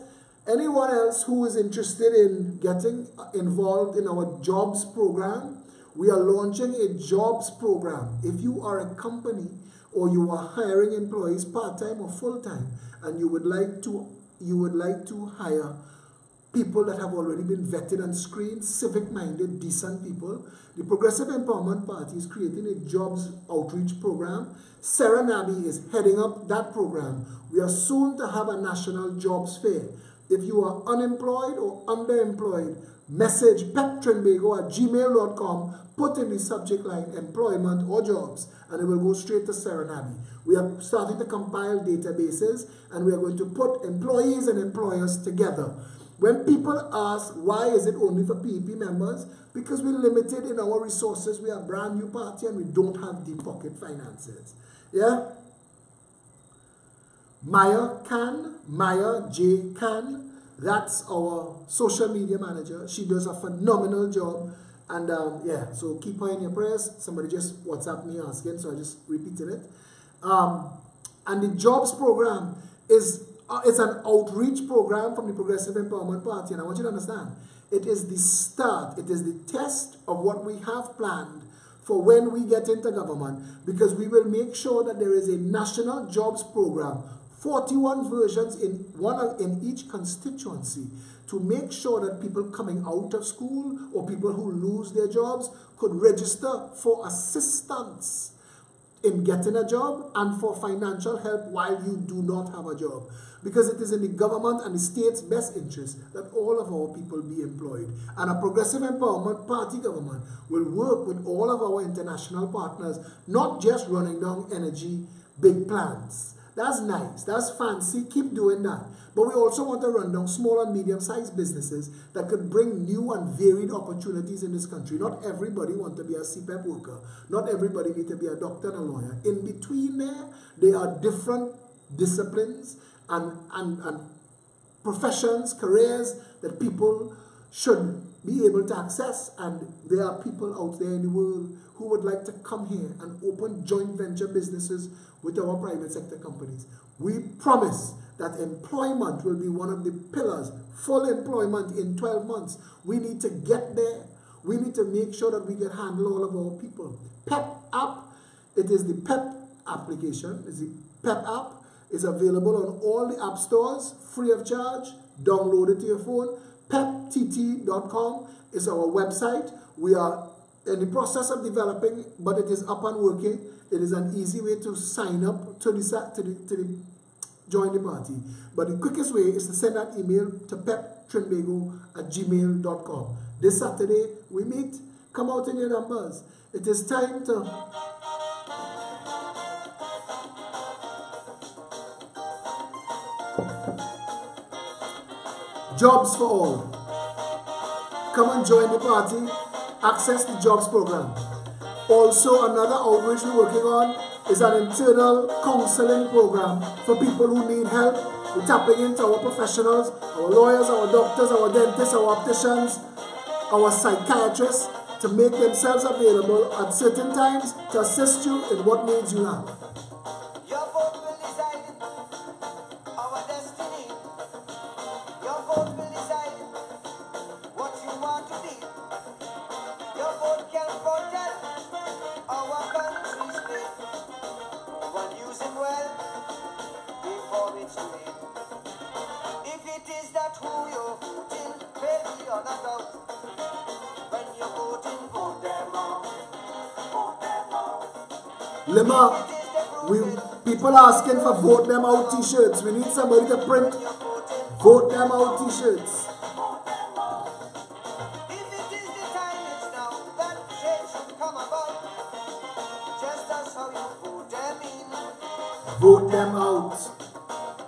anyone else who is interested in getting involved in our jobs program, we are launching a jobs program. If you are a company or you are hiring employees part-time or full-time, and you would like to hire people that have already been vetted and screened, civic-minded, decent people, the Progressive Empowerment Party is creating a jobs outreach program. Sarah Nabi is heading up that program. We are soon to have a national jobs fair. If you are unemployed or underemployed, message peptrinbago@gmail.com, put in the subject line employment or jobs, and it will go straight to Sarah Nabi. We are starting to compile databases, and we are going to put employees and employers together. When people ask, why is it only for PEP members? Because we're limited in our resources. We are a brand new party, and we don't have deep pocket finances. Yeah? Maya J. Khan, that's our social media manager. She does a phenomenal job. And yeah, so keep her in your prayers. Somebody just WhatsApped me asking, so I just repeated it. And the jobs program is it's an outreach program from the Progressive Empowerment Party. And I want you to understand, it is the start, it is the test of what we have planned for when we get into government, because we will make sure that there is a national jobs program, 41 versions in each constituency, to make sure that people coming out of school or people who lose their jobs could register for assistance in getting a job and for financial help while you do not have a job. Because it is in the government and the state's best interest that all of our people be employed. And a Progressive Empowerment Party government will work with all of our international partners, not just running down energy big plans. That's nice, that's fancy, keep doing that. But we also want to run down small and medium-sized businesses that could bring new and varied opportunities in this country. Not everybody wants to be a CPEP worker. Not everybody needs to be a doctor and a lawyer. In between there are different disciplines and professions, careers that people should be able to access. And there are people out there in the world who would like to come here and open joint venture businesses with our private sector companies. We promise that employment will be one of the pillars, full employment in 12 months. We need to get there. We need to make sure that we can handle all of our people. PEP app, it is the PEP application, it's the PEP app. It's available on all the app stores, free of charge. Download it to your phone. peptt.com is our website. We are in the process of developing, but it is up and working. It is an easy way to sign up to join the party. But the quickest way is to send an email to peptrinbago@gmail.com. This Saturday, we meet. Come out in your numbers. It is time to... Jobs for all. Come and join the party. Access the jobs program. Also, another outreach we're working on is an internal counseling program for people who need help. We're tapping into our professionals, our lawyers, our doctors, our dentists, our opticians, our psychiatrists, to make themselves available at certain times to assist you in what needs you have. Your vote will decide our destiny. Your vote will decide what you want to be. Your vote can protect our country's name. One use it well before it's too late. If it is that who you're voting, maybe you're not out. When you're voting, vote them out. Vote them out. Lima, people are asking for vote them out t-shirts. We need somebody to print vote them out t-shirts. If it is the time, it's now that change should come about. Just as how you vote them in. Vote them out.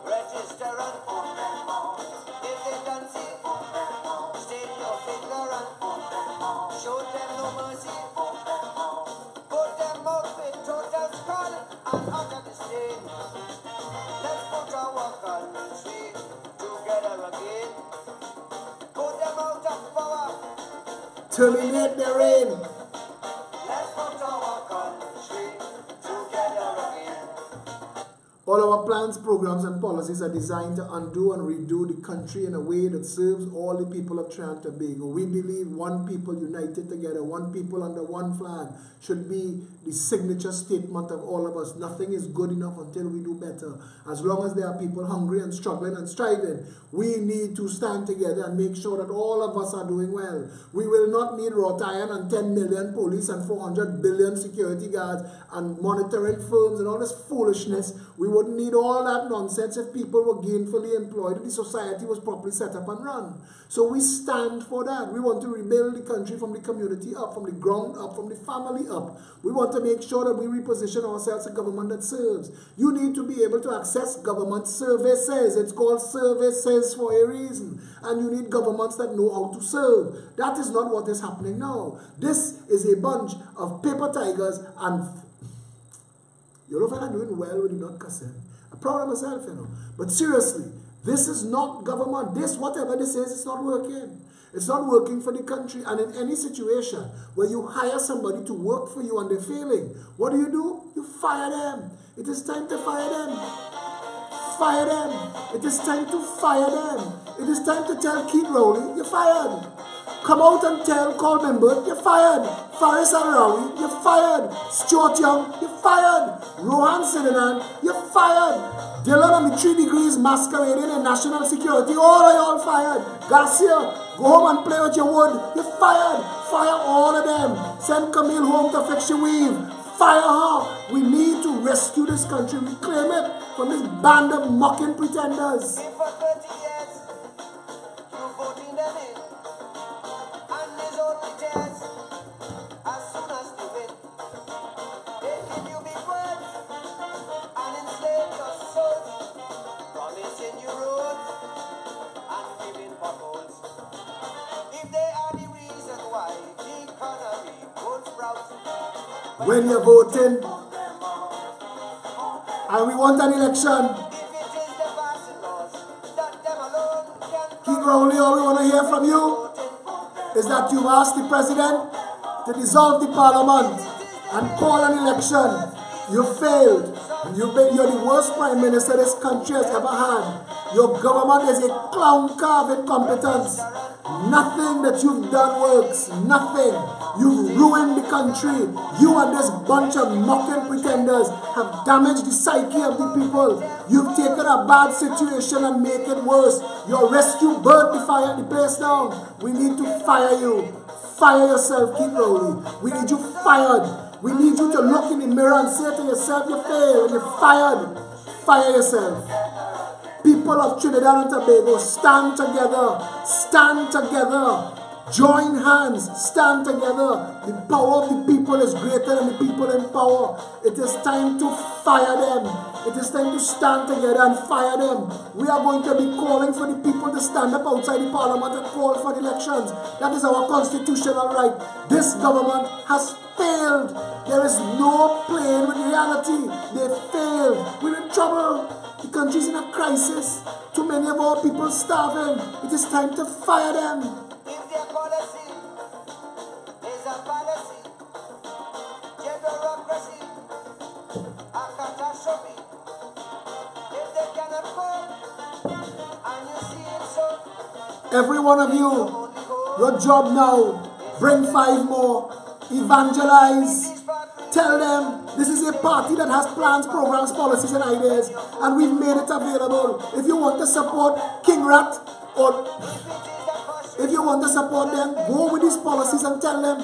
Register and vote them out. If they can see, vote them out. State your finger and vote them out. Show them no mercy, vote them out. Vote them out with total scarlet and utter disdain. Let's put our country together again. Vote them out of power. Terminate the reign. Let's put our country together again. All our plans, programs, and policies are designed to undo and redo the country in a way that serves all the people of Trinidad and Tobago. We believe one people united together, one people under one flag, should be the signature statement of all of us. Nothing is good enough until we do better. As long as there are people hungry and struggling and striving, we need to stand together and make sure that all of us are doing well. We will not need wrought iron and 10 million police and 400 billion security guards and monitoring firms and all this foolishness. We wouldn't need all that nonsense if people were gainfully employed and the society was properly set up and run. So we stand for that. We want to rebuild the country from the community up, from the ground up, from the family up. We want to make sure that we reposition ourselves a government that serves. You need to be able to access government services. It's called services for a reason. And you need governments that know how to serve. That is not what is happening now. This is a bunch of paper tigers and... You know if I'm doing well when you're not cussing. I'm proud of myself, you know. But seriously, this is not government. This, whatever this is, it's not working. It's not working for the country. And in any situation where you hire somebody to work for you and they're failing, what do? You fire them. It is time to fire them. Fire them. It is time to fire them. It is time to tell Keith Rowley, you're fired. Come out and tell Cole Member, you're fired. Faris Al-Rawi, you're fired. Stuart Young, you're fired. Rohan Sinanan, you're fired. Dylan and the 3 degrees masquerading in national security, all of y'all fired. Garcia, go home and play with your wood, you're fired. Fire all of them. Send Camille home to fix your weave. Fire her. We need to rescue this country, reclaim it from this band of mocking pretenders. For 30 years, you voting them in, and there's only tears as soon as they win. They give you big words and enslave your souls, promising you roads and giving potholes. If they are the reason why the economy won't sprout, When you're voting, and we want an election, Keith Rowley, all we want to hear from you is that you've asked the president to dissolve the parliament and call an election. You failed. You're the worst prime minister this country has ever had. Your government is a clown car of incompetence. Nothing that you've done works. Nothing. You've ruined the country. You and this bunch of mocking pretenders have damaged the psyche of the people. You've taken a bad situation and make it worse. Your rescue burnt the place down. We need to fire you. Fire yourself, Keith Rowley. We need you fired. We need you to look in the mirror and say to yourself, you failed, you're fired. Fire yourself. People of Trinidad and Tobago, stand together. Stand together. Join hands. Stand together. The power of the people is greater than the people in power. It is time to fire them. It is time to stand together and fire them. We are going to be calling for the people to stand up outside the parliament and call for the elections. That is our constitutional right. This government has failed. There is no playing with reality. They failed. We're in trouble. The country is in a crisis. Too many of our people starving. It is time to fire them. if their policy is a fallacy, bureaucracy, a catastrophe, if they cannot cope, and you see it so, Every one of you, your job now, bring 5 more. Evangelize. Tell them this is a party that has plans, programs, policies, and ideas, and we've made it available. If you want to support King Rat, or if you want to support them, go with these policies and tell them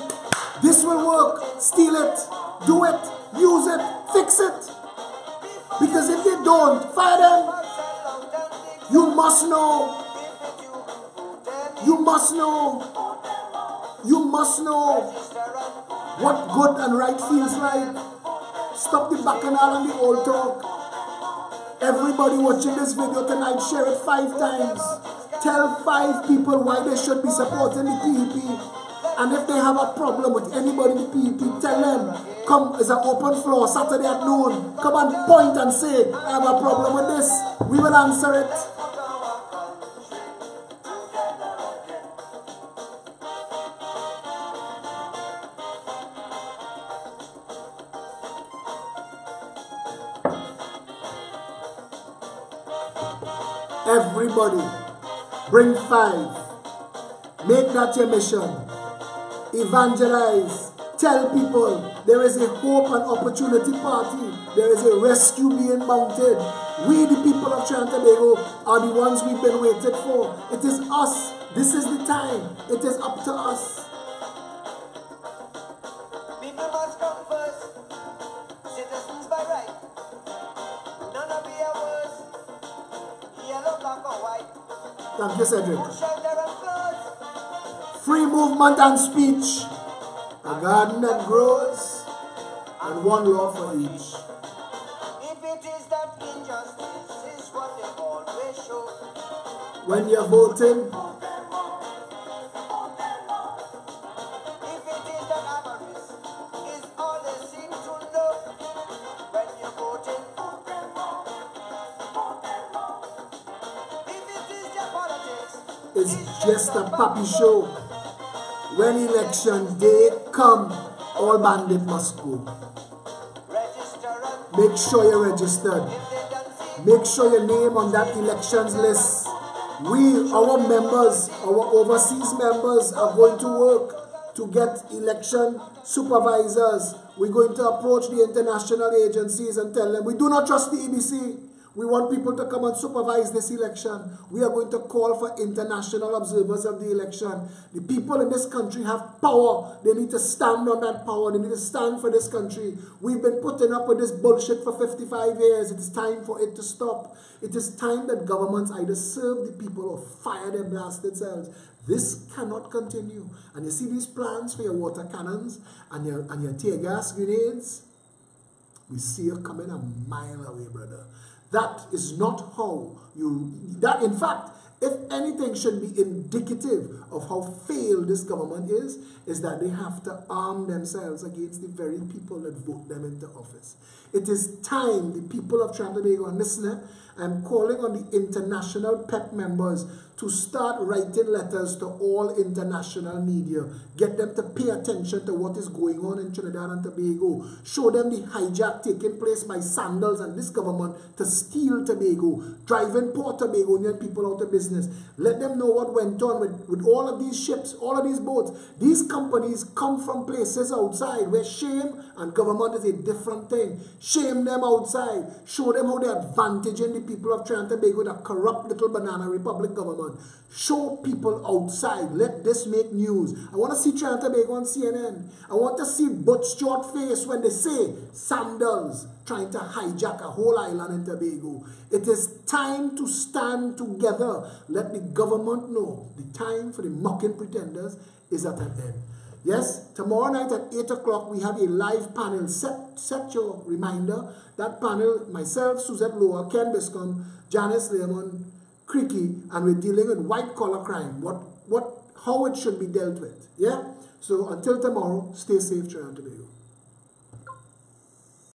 this will work. Steal it, do it, use it, fix it. Because if they don't, fire them. You must know. You must know. You must know what good and right feels like. Stop the bacchanal and the old talk. Everybody watching this video tonight, share it 5 times. Tell 5 people why they should be supporting the PEP. And if they have a problem with anybody in the PEP, tell them, come, it's an open floor, Saturday at noon. Come and point and say, I have a problem with this. We will answer it. Everybody, bring 5. Make that your mission. Evangelize. Tell people there is a hope and opportunity party. There is a rescue being mounted. We, the people of Trinidad and Tobago, are the ones we've been waiting for. It is us. This is the time. It is up to us. people must come first, citizens by right, none of the hours, yellow, black or white, Thank you, Cedric. shelter and clothes, Free movement and speech. A garden that grows, and one law for each. if it is that injustice is what they always show, When you're voting, if it is that avarice is all they seem to know, when you're voting, is just a puppy show. When election day come, all bandit must go. Make sure you're registered. Make sure your name on that elections list. We, our members, our overseas members are going to work to get election supervisors. We're going to approach the international agencies and tell them we do not trust the EBC. We want people to come and supervise this election. We are going to call for international observers of the election. The people in this country have power. They need to stand on that power. They need to stand for this country. We've been putting up with this bullshit for 55 years. It is time for it to stop. It is time that governments either serve the people or fire their blasted selves. This cannot continue. And you see these plans for your water cannons and your tear gas grenades? We see you coming a mile away, brother. That is not how that in fact, if anything should be indicative of how failed this government is that they have to arm themselves against the very people that vote them into office. It is time the people of Trinidad and Tobago, and listen, I'm calling on the international PEP members to start writing letters to all international media. Get them to pay attention to what is going on in Trinidad and Tobago. Show them the hijack taking place by Sandals and this government to steal Tobago, driving poor Tobagonian people out of business. Let them know what went on with all of these ships, all of these boats. These companies come from places outside where shame and government is a different thing. Shame them outside. Show them how they're advantaging the people of Trinidad and Tobago, that corrupt little banana republic government. Show people outside. Let this make news. I want to see Trinidad and Tobago on CNN. I want to see Butch Stewart face when they say Sandals trying to hijack a whole island in Tobago. It is time to stand together. Let the government know the time for the mocking pretenders is at an end. Yes, tomorrow night at 8 o'clock we have a live panel. Set your reminder. That panel, myself, Suzette Loa, Ken Biscom, Janice Leamon, Cricky, and we're dealing with white-collar crime, how it should be dealt with. Yeah? So until tomorrow, stay safe, Trinidad and Tobago.